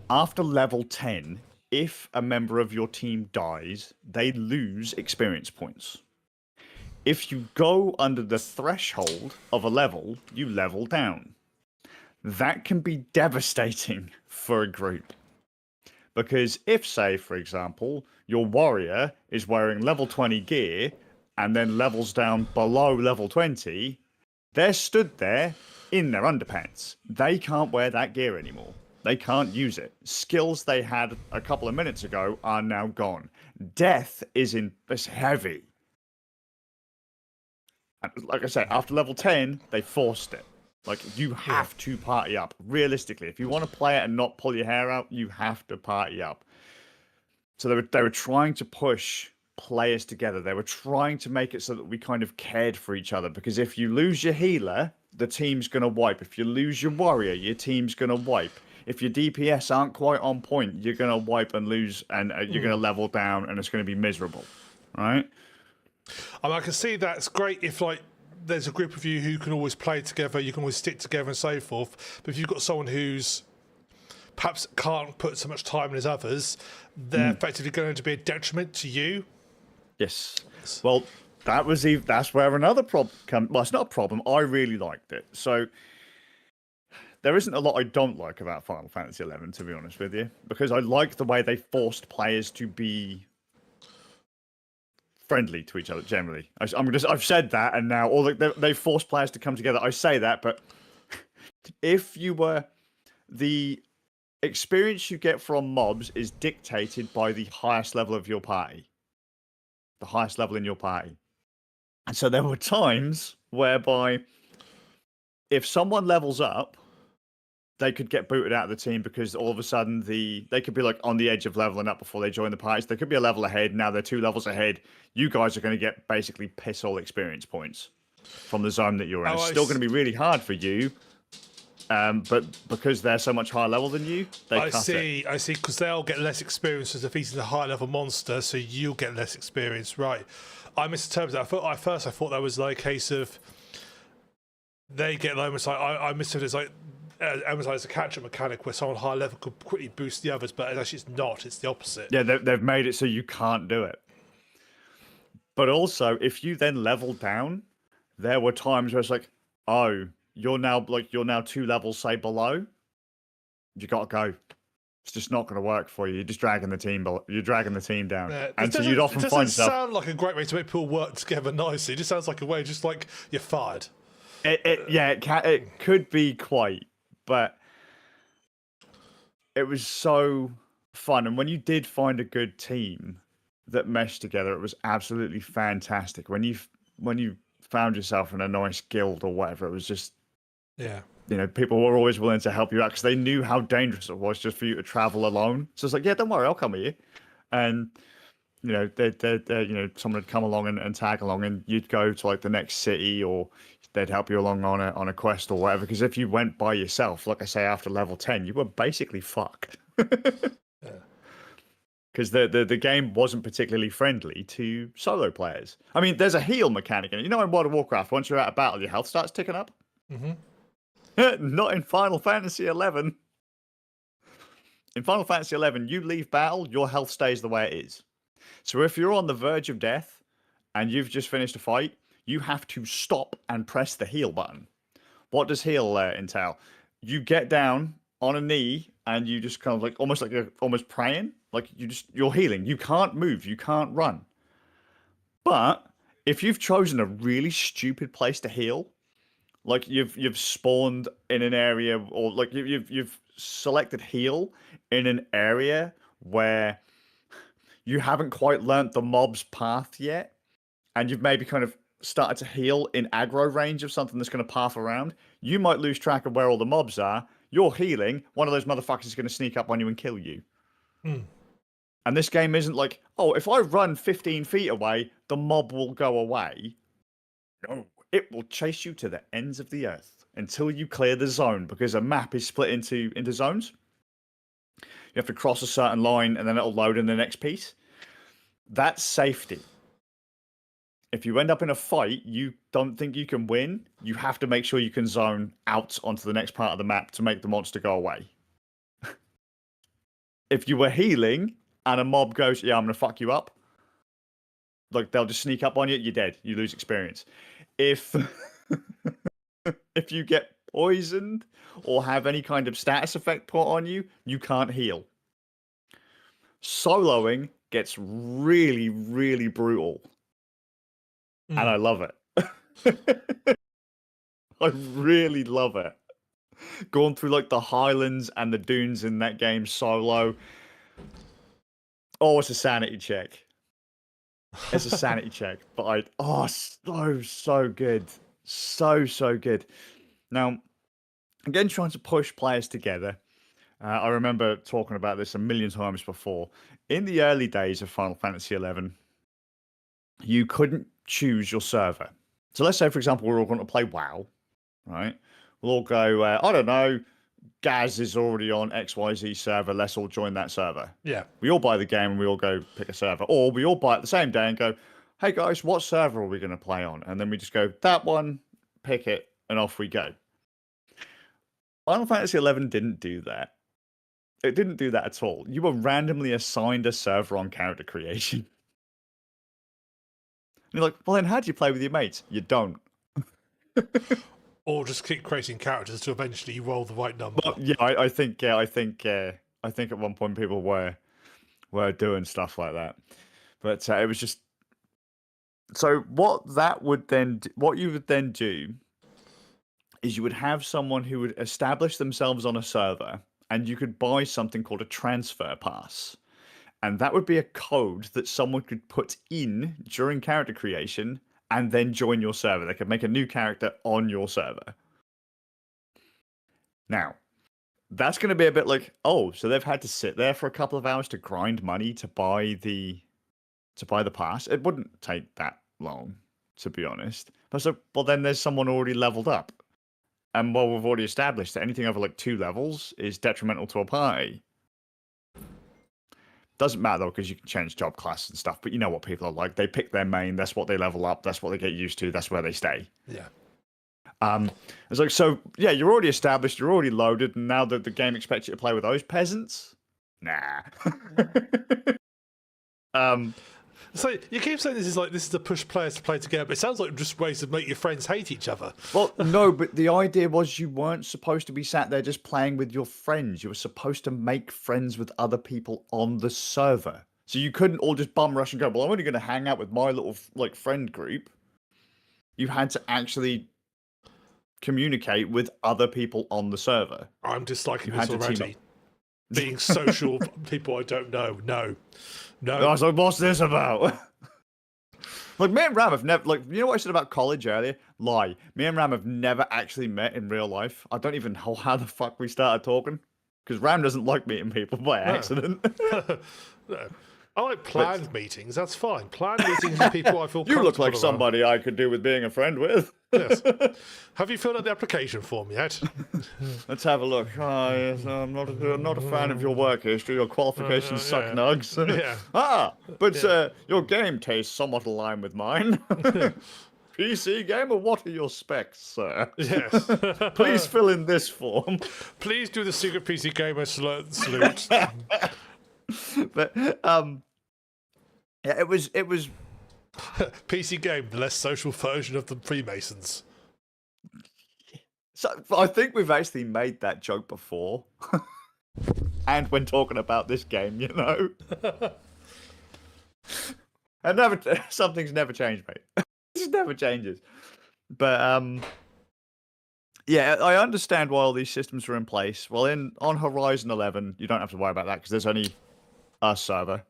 [SPEAKER 1] after level 10, if a member of your team dies, they lose experience points. If you go under the threshold of a level, you level down. That can be devastating for a group. Because if, say, for example, your warrior is wearing level 20 gear and then levels down below level 20, they're stood there in their underpants. They can't wear that gear anymore. They can't use it. Skills they had a couple of minutes ago are now gone. Death is heavy. And like I say, after level 10, they forced it. Like, you have to party up. Realistically, if you want to play it and not pull your hair out, you have to party up. So they were trying to push players together. They were trying to make it so that we kind of cared for each other. Because if you lose your healer, the team's going to wipe. If you lose your warrior, your team's going to wipe. If your DPS aren't quite on point, you're going to wipe and lose, and you're going to level down, and it's going to be miserable. Right?
[SPEAKER 2] I can see that's great if, like, there's a group of you who can always play together, you can always stick together and so forth. But if you've got someone who's perhaps can't put so much time in as others, they're effectively going to be a detriment to you.
[SPEAKER 1] Yes. Well, that's where another problem comes. Well, it's not a problem. I really liked it. So there isn't a lot I don't like about Final Fantasy XI, to be honest with you, because I like the way they forced players to be friendly to each other generally. I've said that, and now they force players to come together. I say that, but if you were the experience you get from mobs is dictated by the highest level of your party, the highest level in your party, and so there were times whereby if someone levels up, they could get booted out of the team because all of a sudden they could be like on the edge of leveling up before they join the parties. They could be a level ahead. Now they're 2 levels ahead. You guys are going to get basically piss all experience points from the zone that you're in. It's still going to be really hard for you. But because they're so much higher level than you, I see,
[SPEAKER 2] because they'll get less experience as defeating the high level monster, so you'll get less experience. Right. I misinterpreted that. I thought that was like a case of they get almost like I misinterpreted it as like as a catch-up mechanic where someone high level could quickly boost the others, but actually it's not. It's the opposite.
[SPEAKER 1] Yeah, they've made it so you can't do it. But also, if you then level down, there were times where it's like, oh, you're now 2 levels, say, below. You got to go. It's just not going to work for you. You're just dragging the team. You're dragging the team down, and so you'd often find yourself.
[SPEAKER 2] It doesn't sound like a great way to make people work together nicely. It just sounds like a way, just like you're fired.
[SPEAKER 1] It could be quite. But it was so fun. And when you did find a good team that meshed together, it was absolutely fantastic. When you found yourself in a nice guild or whatever, it was just, people were always willing to help you out because they knew how dangerous it was just for you to travel alone. So it's like, yeah, don't worry, I'll come with you. And, someone would come along and tag along, and you'd go to like the next city, or they'd help you along on a quest or whatever. Because if you went by yourself, like I say, after level 10, you were basically fucked. Because the game wasn't particularly friendly to solo players. I mean, there's a heal mechanic in it. You know, in World of Warcraft, once you're out of battle, your health starts ticking up. Mm-hmm. Not in Final Fantasy XI. In Final Fantasy 11, you leave battle, your health stays the way it is. So if you're on the verge of death and you've just finished a fight, you have to stop and press the heal button. What does heal entail? You get down on a knee and you just kind of like you're almost praying, like you're healing. You can't move, you can't run. But if you've chosen a really stupid place to heal, like you've spawned in an area, or like you've selected heal in an area where you haven't quite learnt the mob's path yet, and you've maybe kind of started to heal in aggro range of something that's going to path around, you might lose track of where all the mobs are. You're healing, one of those motherfuckers is going to sneak up on you and kill you. And this game isn't like, oh, if I run 15 feet away, the mob will go away. No, it will chase you to the ends of the earth until you clear the zone, because a map is split into zones. You have to cross a certain line and then it'll load in the next piece. That's safety. If you end up in a fight, you don't think you can win, you have to make sure you can zone out onto the next part of the map to make the monster go away. If you were healing and a mob goes, yeah, I'm going to fuck you up, like they'll just sneak up on you, you're dead. You lose experience. If if you get poisoned or have any kind of status effect put on you, you can't heal. Soloing gets really, really brutal. And I love it. I really love it. Going through like the highlands and the dunes in that game solo. Oh, it's a sanity check. It's a sanity check. But so good. So good. Now, again, trying to push players together. I remember talking about this a million times before. In the early days of Final Fantasy XI, you couldn't choose your server. So let's say, for example, we're all going to play WoW, right? We'll all go, I don't know, Gaz is already on XYZ server, let's all join that server.
[SPEAKER 2] Yeah.
[SPEAKER 1] We all buy the game and we all go pick a server. Or we all buy it the same day and go, hey guys, what server are we going to play on? And then we just go, that one, pick it, and off we go. Final Fantasy XI didn't do that. It didn't do that at all. You were randomly assigned a server on character creation. And you're like, well then how do you play with your mates? You don't.
[SPEAKER 2] Or just keep creating characters until eventually you roll the right number.
[SPEAKER 1] Well, yeah, I think at one point people were doing stuff like that, but it was just so what you would then do is you would have someone who would establish themselves on a server, and you could buy something called a transfer pass, and that would be a code that someone could put in during character creation and then join your server. They could make a new character on your server. Now, that's going to be a bit like, oh, so they've had to sit there for a couple of hours to grind money to buy the pass. It wouldn't take that long, to be honest. But so, well, then there's someone already leveled up. And well, we've already established that anything over like 2 levels is detrimental to a party. Doesn't matter though, because you can change job class and stuff, but you know what people are like. They pick their main, that's what they level up, that's what they get used to, that's where they stay.
[SPEAKER 2] Yeah.
[SPEAKER 1] It's like, so yeah, you're already established, you're already loaded, and now that the game expects you to play with those peasants? Nah.
[SPEAKER 2] So you keep saying this is a push players to play together, but it sounds like just ways to make your friends hate each other.
[SPEAKER 1] Well, no, but the idea was you weren't supposed to be sat there just playing with your friends. You were supposed to make friends with other people on the server. So you couldn't all just bum rush and go, well, I'm only going to hang out with my little like friend group. You had to actually communicate with other people on the server.
[SPEAKER 2] I'm disliking this already. Being social people I don't know. No.
[SPEAKER 1] I was like, what's this about? Like, me and Ram have never, like, you know what I said about college earlier? Lie. Me and Ram have never actually met in real life. I don't even know how the fuck we started talking. Because Ram doesn't like meeting people by accident.
[SPEAKER 2] No. I like planned meetings. That's fine. Planned meetings with people I feel
[SPEAKER 1] You look like somebody I could do with being a friend with.
[SPEAKER 2] Yes. Have you filled out the application form yet?
[SPEAKER 1] Let's have a look. Oh, yes, I'm not a fan of your work history. Your qualifications suck nugs.
[SPEAKER 2] Yeah.
[SPEAKER 1] But your game tastes somewhat aligned with mine. PC gamer, what are your specs, sir?
[SPEAKER 2] Yes.
[SPEAKER 1] Please fill in this form.
[SPEAKER 2] Please do the secret PC gamer salute.
[SPEAKER 1] But yeah, it was
[SPEAKER 2] PC game, the less social version of the Freemasons.
[SPEAKER 1] so I think we've actually made that joke before. And when talking about this game, you know. And something's never changed, mate. It just never changes. But yeah, I understand why all these systems are in place. Well, on Horizon 11, you don't have to worry about that because there's only a server.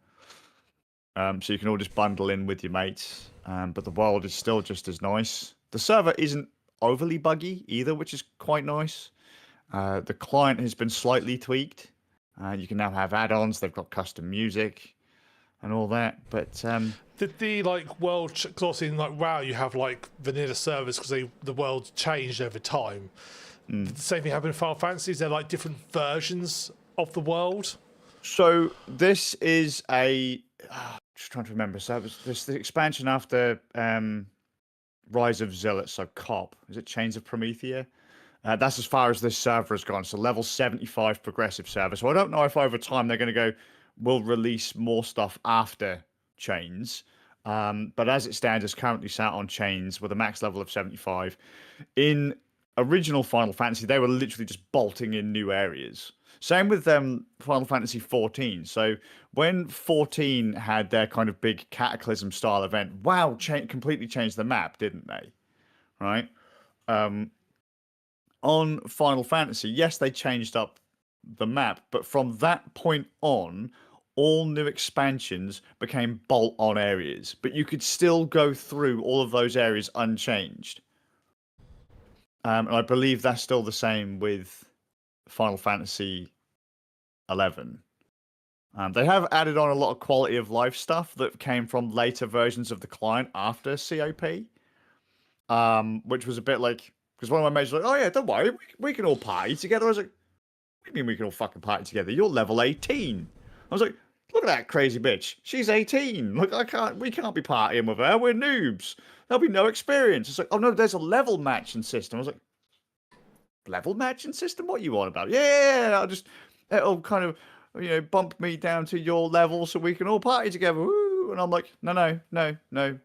[SPEAKER 1] So you can all just bundle in with your mates. But the world is still just as nice. The server isn't overly buggy either, which is quite nice. The client has been slightly tweaked. You can now have add-ons. They've got custom music and all that. But
[SPEAKER 2] did the world? Because obviously in WoW you have vanilla servers because the world's changed over time. Did the same thing happen in Final Fantasy? Is there different versions of the world?
[SPEAKER 1] So this is just trying to remember. So this the expansion after Rise of Zealots. So COP. Is it Chains of Promethea? That's as far as this server has gone. So level 75 progressive server. So I don't know if over time they're going to we'll release more stuff after Chains. But as it stands, it's currently sat on Chains with a max level of 75. In original Final Fantasy, they were literally just bolting in new areas. Same with Final Fantasy 14. So when 14 had their kind of big Cataclysm style event, WoW completely changed the map, didn't they? Right? On Final Fantasy, yes, they changed up the map, but from that point on, all new expansions became bolt-on areas, but you could still go through all of those areas unchanged. And I believe that's still the same with Final Fantasy 11. They have added on a lot of quality of life stuff that came from later versions of the client after COP, which was a bit because one of my mates was like, oh yeah, don't worry, we can all party together. I was like, what do you mean we can all fucking party together? You're level 18. I was like, look at that crazy bitch. She's 18. Look, we can't be partying with her. We're noobs. There'll be no experience. It's like, oh no, there's a level matching system. I was like, level matching system? What are you on about? Yeah, it'll kind of, bump me down to your level so we can all party together. Woo! And I'm like, no. When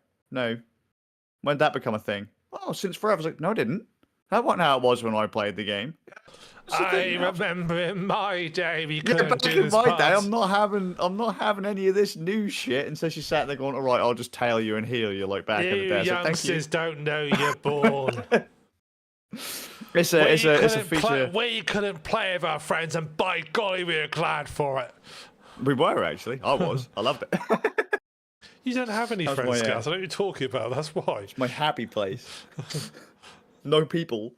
[SPEAKER 1] did that become a thing? Oh, since forever. I was like, no, I didn't. That wasn't how it was when I played the game.
[SPEAKER 2] I remember in my day we couldn't do this
[SPEAKER 1] part. I'm not having any of this new shit. And so she sat there going, all right, I'll just tail you and heal you back in the day.
[SPEAKER 2] You youngsters don't know you're born.
[SPEAKER 1] It's a feature.
[SPEAKER 2] We couldn't play with our friends, and by golly, we were glad for it.
[SPEAKER 1] We were actually. I was. I loved it.
[SPEAKER 2] You don't have any friends, Skazz. I don't know what you're talking about. That's why.
[SPEAKER 1] It's my happy place. No people.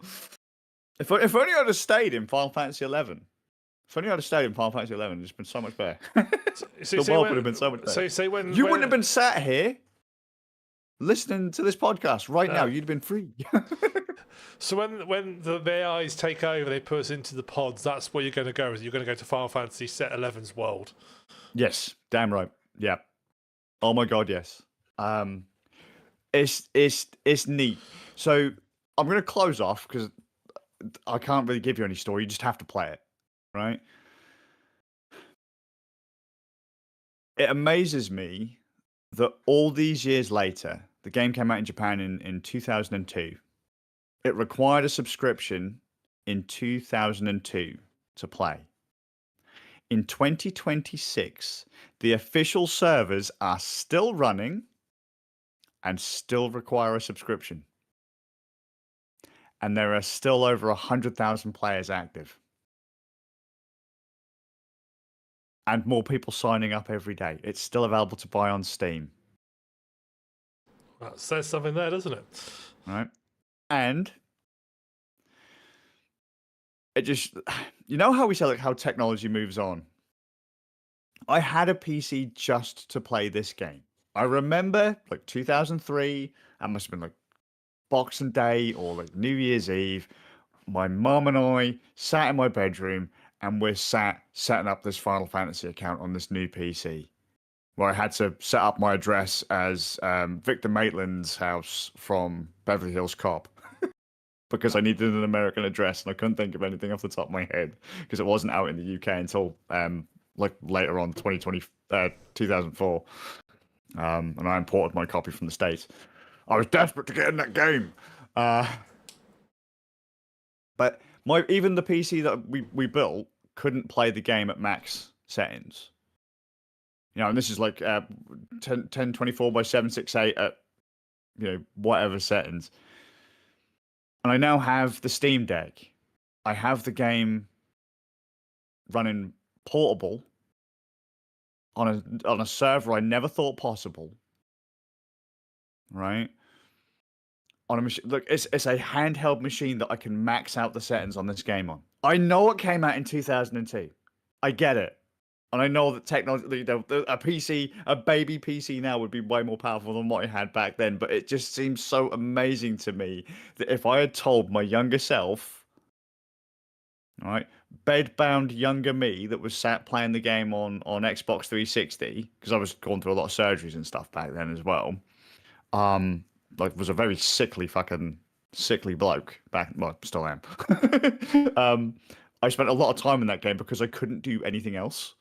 [SPEAKER 1] If only I'd have stayed in Final Fantasy 11. If only I'd have stayed in Final Fantasy 11, it's been so much better. The world would have been so much better.
[SPEAKER 2] So when
[SPEAKER 1] wouldn't have been sat here listening to this podcast right now. You'd have been free.
[SPEAKER 2] So when the AIs take over, they put us into the pods. That's where you're going to go. You're going to go to Final Fantasy Set 11's world.
[SPEAKER 1] Yes, damn right. Yeah. Oh my god, yes. It's neat. So I'm going to close off because I can't really give you any story. You just have to play it, right? It amazes me that all these years later, the game came out in Japan in 2002. It required a subscription in 2002 to play. In 2026, the official servers are still running and still require a subscription. And there are still over 100,000 players active. And more people signing up every day. It's still available to buy on Steam.
[SPEAKER 2] That says something there, doesn't it?
[SPEAKER 1] Right. And it just, how we say how technology moves on. I had a PC just to play this game. I remember 2003, that must have been Boxing Day or New Year's Eve. My mum and I sat in my bedroom and we're setting up this Final Fantasy account on this new PC. where I had to set up my address as Victor Maitland's house from Beverly Hills Cop because I needed an American address and I couldn't think of anything off the top of my head because it wasn't out in the UK until like later on 2004. And I imported my copy from the States. I was desperate to get in that game. But even the PC that we built couldn't play the game at max settings. You know, and this is like 1024 by 768 at, you know, whatever settings. And I now have the Steam Deck. I have the game running portable on a server I never thought possible. Right? On a machine. Look, it's a handheld machine that I can max out the settings on this game on. I know it came out in 2002. I get it. And I know that technology, a baby PC now would be way more powerful than what I had back then. But it just seems so amazing to me that if I had told my younger self, right, bed-bound younger me that was sat playing the game on Xbox 360, because I was going through a lot of surgeries and stuff back then as well, like was a very sickly bloke back. Well, still am. I spent a lot of time in that game because I couldn't do anything else.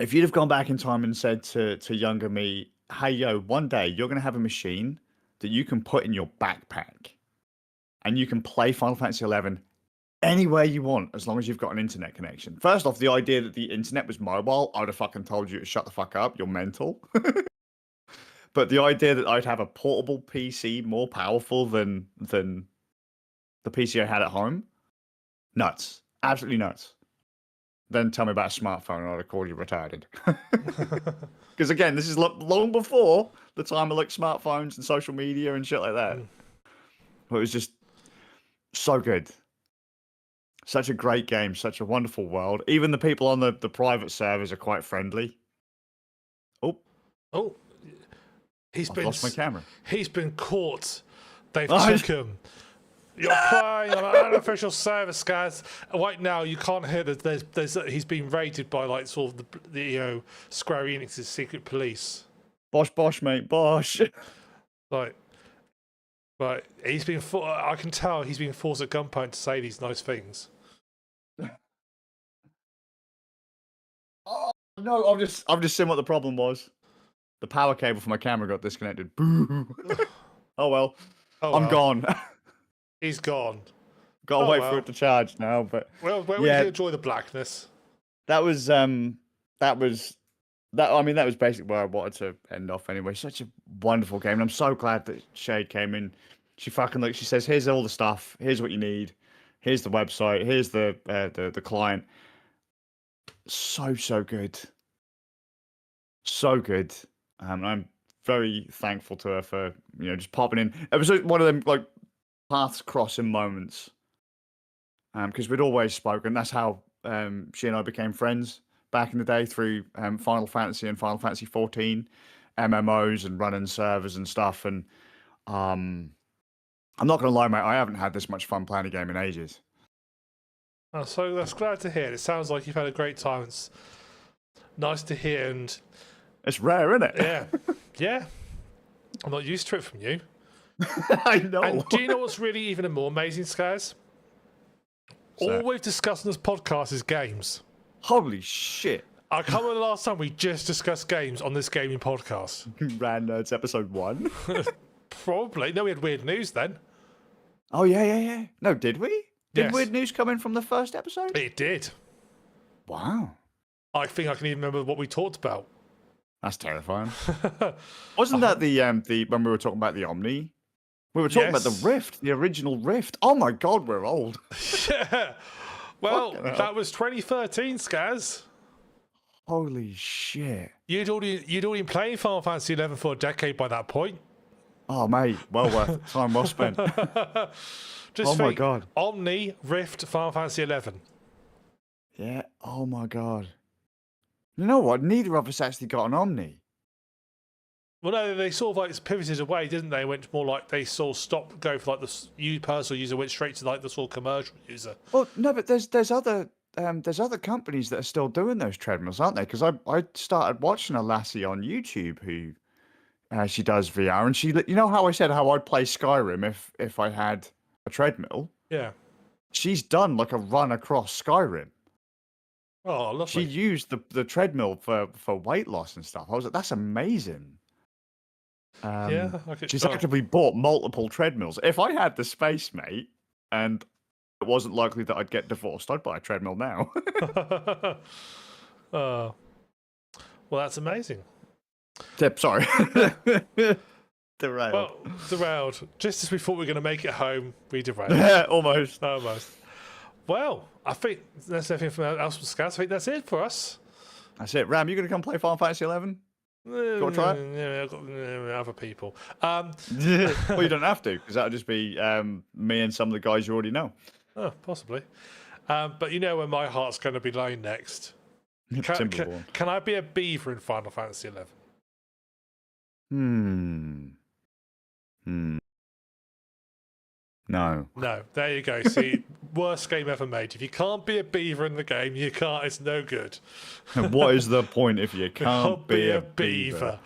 [SPEAKER 1] If you'd have gone back in time and said to younger me, hey, yo, one day you're going to have a machine that you can put in your backpack and you can play Final Fantasy XI anywhere you want as long as you've got an internet connection. First off, the idea that the internet was mobile, I would have fucking told you to shut the fuck up. You're mental. But the idea that I'd have a portable PC more powerful than the PC I had at home, nuts. Absolutely nuts. Then tell me about a smartphone and I'd have called you retarded. Because again, this is long before the time of like smartphones and social media and shit like that. But it was just so good. Such a great game, such a wonderful world. Even the people on the private servers are quite friendly. Oh. I've lost my camera.
[SPEAKER 2] He's been caught. They've took him. You're playing on an unofficial server, Skazz. Right now, you can't hear that. He's been raided by like sort of the Square Enix's secret police.
[SPEAKER 1] Bosh, mate, bosh.
[SPEAKER 2] Like he's been. I can tell he's been forced at gunpoint to say these nice things.
[SPEAKER 1] Oh no! I've just seen what the problem was. The power cable for my camera got disconnected. Boo! Oh well. I'm gone.
[SPEAKER 2] He's gone.
[SPEAKER 1] Gotta wait for it to charge now, but
[SPEAKER 2] well, we can enjoy the blackness.
[SPEAKER 1] That was I mean, that was basically where I wanted to end off anyway. Such a wonderful game, and I'm so glad that Shade came in. She she says, "Here's all the stuff. Here's what you need. Here's the website. Here's the client." So good. So good. I'm very thankful to her for just popping in. It was one of them like paths crossing moments, because we'd always spoken. That's how she and I became friends back in the day through Final Fantasy and Final Fantasy 14 MMOs and running servers and stuff. And I'm not gonna lie, mate, I haven't had this much fun playing a game in ages.
[SPEAKER 2] Oh, so that's glad to hear. It sounds like you've had a great time. It's nice to hear, and
[SPEAKER 1] it's rare, isn't it?
[SPEAKER 2] Yeah. I'm not used to it from you.
[SPEAKER 1] I know.
[SPEAKER 2] And do you know what's really even more amazing, Skazz? All we've discussed on this podcast is games.
[SPEAKER 1] Holy shit.
[SPEAKER 2] I can't remember the last time we just discussed games on this gaming podcast.
[SPEAKER 1] Rand Nerds episode 1?
[SPEAKER 2] Probably. No, we had weird news then.
[SPEAKER 1] Oh, yeah. No, did we? Did
[SPEAKER 2] Yes.
[SPEAKER 1] weird news come in from the first episode?
[SPEAKER 2] It did.
[SPEAKER 1] Wow.
[SPEAKER 2] I think I can even remember what we talked about.
[SPEAKER 1] That's terrifying. Wasn't that the when we were talking about the Omni? We were talking about the Rift, the original Rift. Oh my God, we're old.
[SPEAKER 2] Yeah. Well, that was 2013, Skazz.
[SPEAKER 1] Holy shit.
[SPEAKER 2] You'd already been playing Final Fantasy XI for a decade by that point.
[SPEAKER 1] Oh, mate, well worth it. Time well spent.
[SPEAKER 2] Just
[SPEAKER 1] my God.
[SPEAKER 2] Omni, Rift, Final Fantasy XI.
[SPEAKER 1] Yeah, oh my God. You know what? Neither of us actually got an Omni.
[SPEAKER 2] Well, no, they sort of like pivoted away, didn't they? Went more like they sort of stopped going for like the personal user, went straight to like the sort of commercial user.
[SPEAKER 1] Well, no, but there's other there's other companies that are still doing those treadmills, aren't there? Because I started watching a lassie on YouTube who she does VR, and you know how I said how I'd play Skyrim if I had a treadmill.
[SPEAKER 2] Yeah.
[SPEAKER 1] She's done like a run across Skyrim.
[SPEAKER 2] Oh, lovely.
[SPEAKER 1] She used the treadmill for weight loss and stuff. I was like, that's amazing.
[SPEAKER 2] Yeah,
[SPEAKER 1] she's actively bought multiple treadmills. If I had the space, mate, and it wasn't likely that I'd get divorced, I'd buy a treadmill now.
[SPEAKER 2] Well, that's amazing.
[SPEAKER 1] Sorry. Derailed.
[SPEAKER 2] Well, derailed. Just as we thought we were going to make it home, we derailed.
[SPEAKER 1] Yeah, almost.
[SPEAKER 2] Well, I think that's everything else from Skazz. I think that's it for us.
[SPEAKER 1] That's it. Ram, you going to come play Final Fantasy 11? You want to try it?
[SPEAKER 2] Yeah, I've got other people.
[SPEAKER 1] Well, you don't have to, because that'll just be me and some of the guys you already know.
[SPEAKER 2] Oh, possibly. But you know where my heart's going to be lying next. Can I be a beaver in Final Fantasy 11?
[SPEAKER 1] No.
[SPEAKER 2] No. There you go. See, worst game ever made. If you can't be a beaver in the game, you can't. It's no good.
[SPEAKER 1] What is the point if you can't be a beaver?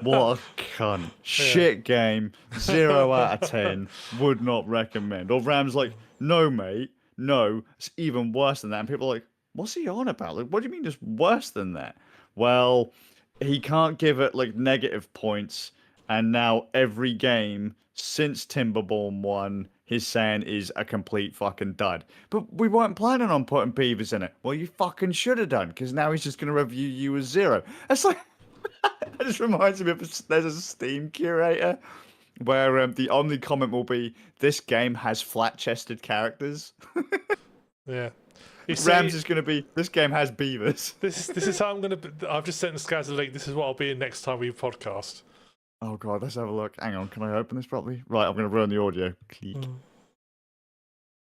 [SPEAKER 1] What a cunt. Shit game. 0 out of 10. Would not recommend. Or Ram's like, no, mate. No. It's even worse than that. And people are like, what's he on about? Like, what do you mean it's worse than that? Well, he can't give it like negative points. And now every game since Timberborn 1, he's saying is a complete fucking dud. But we weren't planning on putting beavers in it. Well, you fucking should have done, because now he's just going to review you as 0. It's like, it just reminds me of there's a Steam curator where the only comment will be, this game has flat-chested characters.
[SPEAKER 2] Yeah.
[SPEAKER 1] Rams is going to be, this game has beavers.
[SPEAKER 2] This is how I'm going to... I've just sent Skazz a link. This is what I'll be in next time we podcast.
[SPEAKER 1] Oh, God, let's have a look. Hang on, can I open this properly? Right, I'm going to ruin the audio. Click.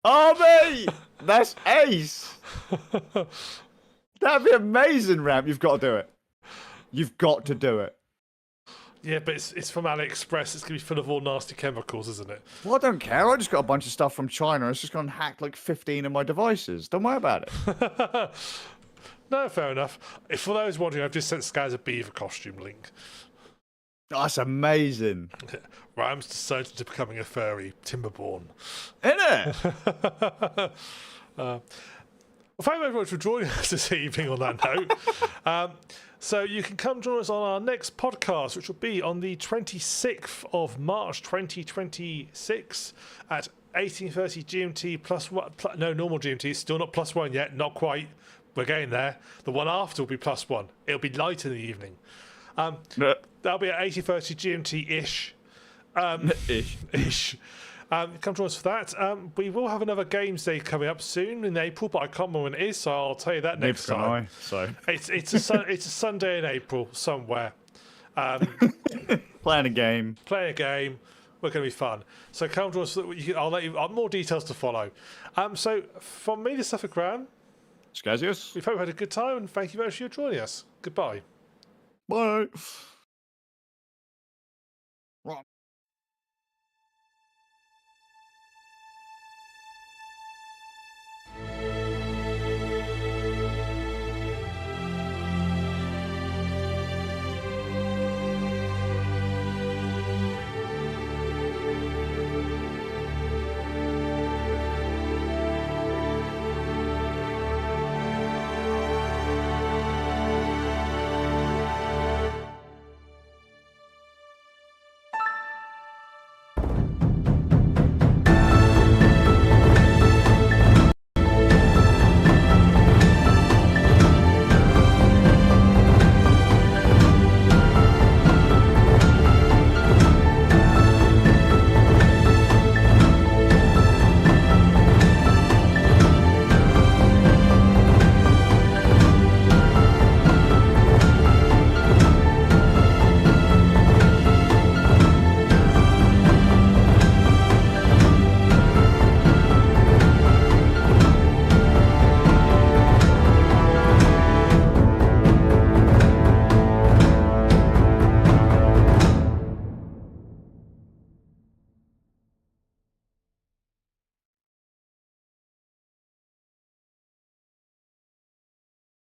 [SPEAKER 1] Oh, mate! That's ace! That'd be amazing, Ram. You've got to do it. You've got to do it.
[SPEAKER 2] Yeah, but it's from AliExpress. It's going to be full of all nasty chemicals, isn't it?
[SPEAKER 1] Well, I don't care. I just got a bunch of stuff from China. It's just gone and hacked like 15 of my devices. Don't worry about it.
[SPEAKER 2] No, fair enough. For those wondering, I've just sent Skazz a beaver costume link.
[SPEAKER 1] Oh, that's amazing.
[SPEAKER 2] Ram's decided to becoming a furry. Timberborn.
[SPEAKER 1] Innit?
[SPEAKER 2] Well, thank you very much for joining us this evening on that note. So you can come join us on our next podcast, which will be on the 26th of March 2026 at 18:30 GMT plus one. No, normal GMT. Still not +1 yet. Not quite. We're getting there. The one after will be +1. It'll be light in the evening. That'll be at 18:30 GMT-ish. Ish. Come join us for that. We will have another games day coming up soon in April, but I can't remember when it is, so I'll tell you that next time. It's a Sunday in April somewhere.
[SPEAKER 1] Playing a game.
[SPEAKER 2] We're going to be fun. So come join us. I'll let you. More details to follow. So from me, this is Graham.
[SPEAKER 1] Skazzz.
[SPEAKER 2] We hope you had a good time, and thank you very much for joining us. Goodbye.
[SPEAKER 1] Bye.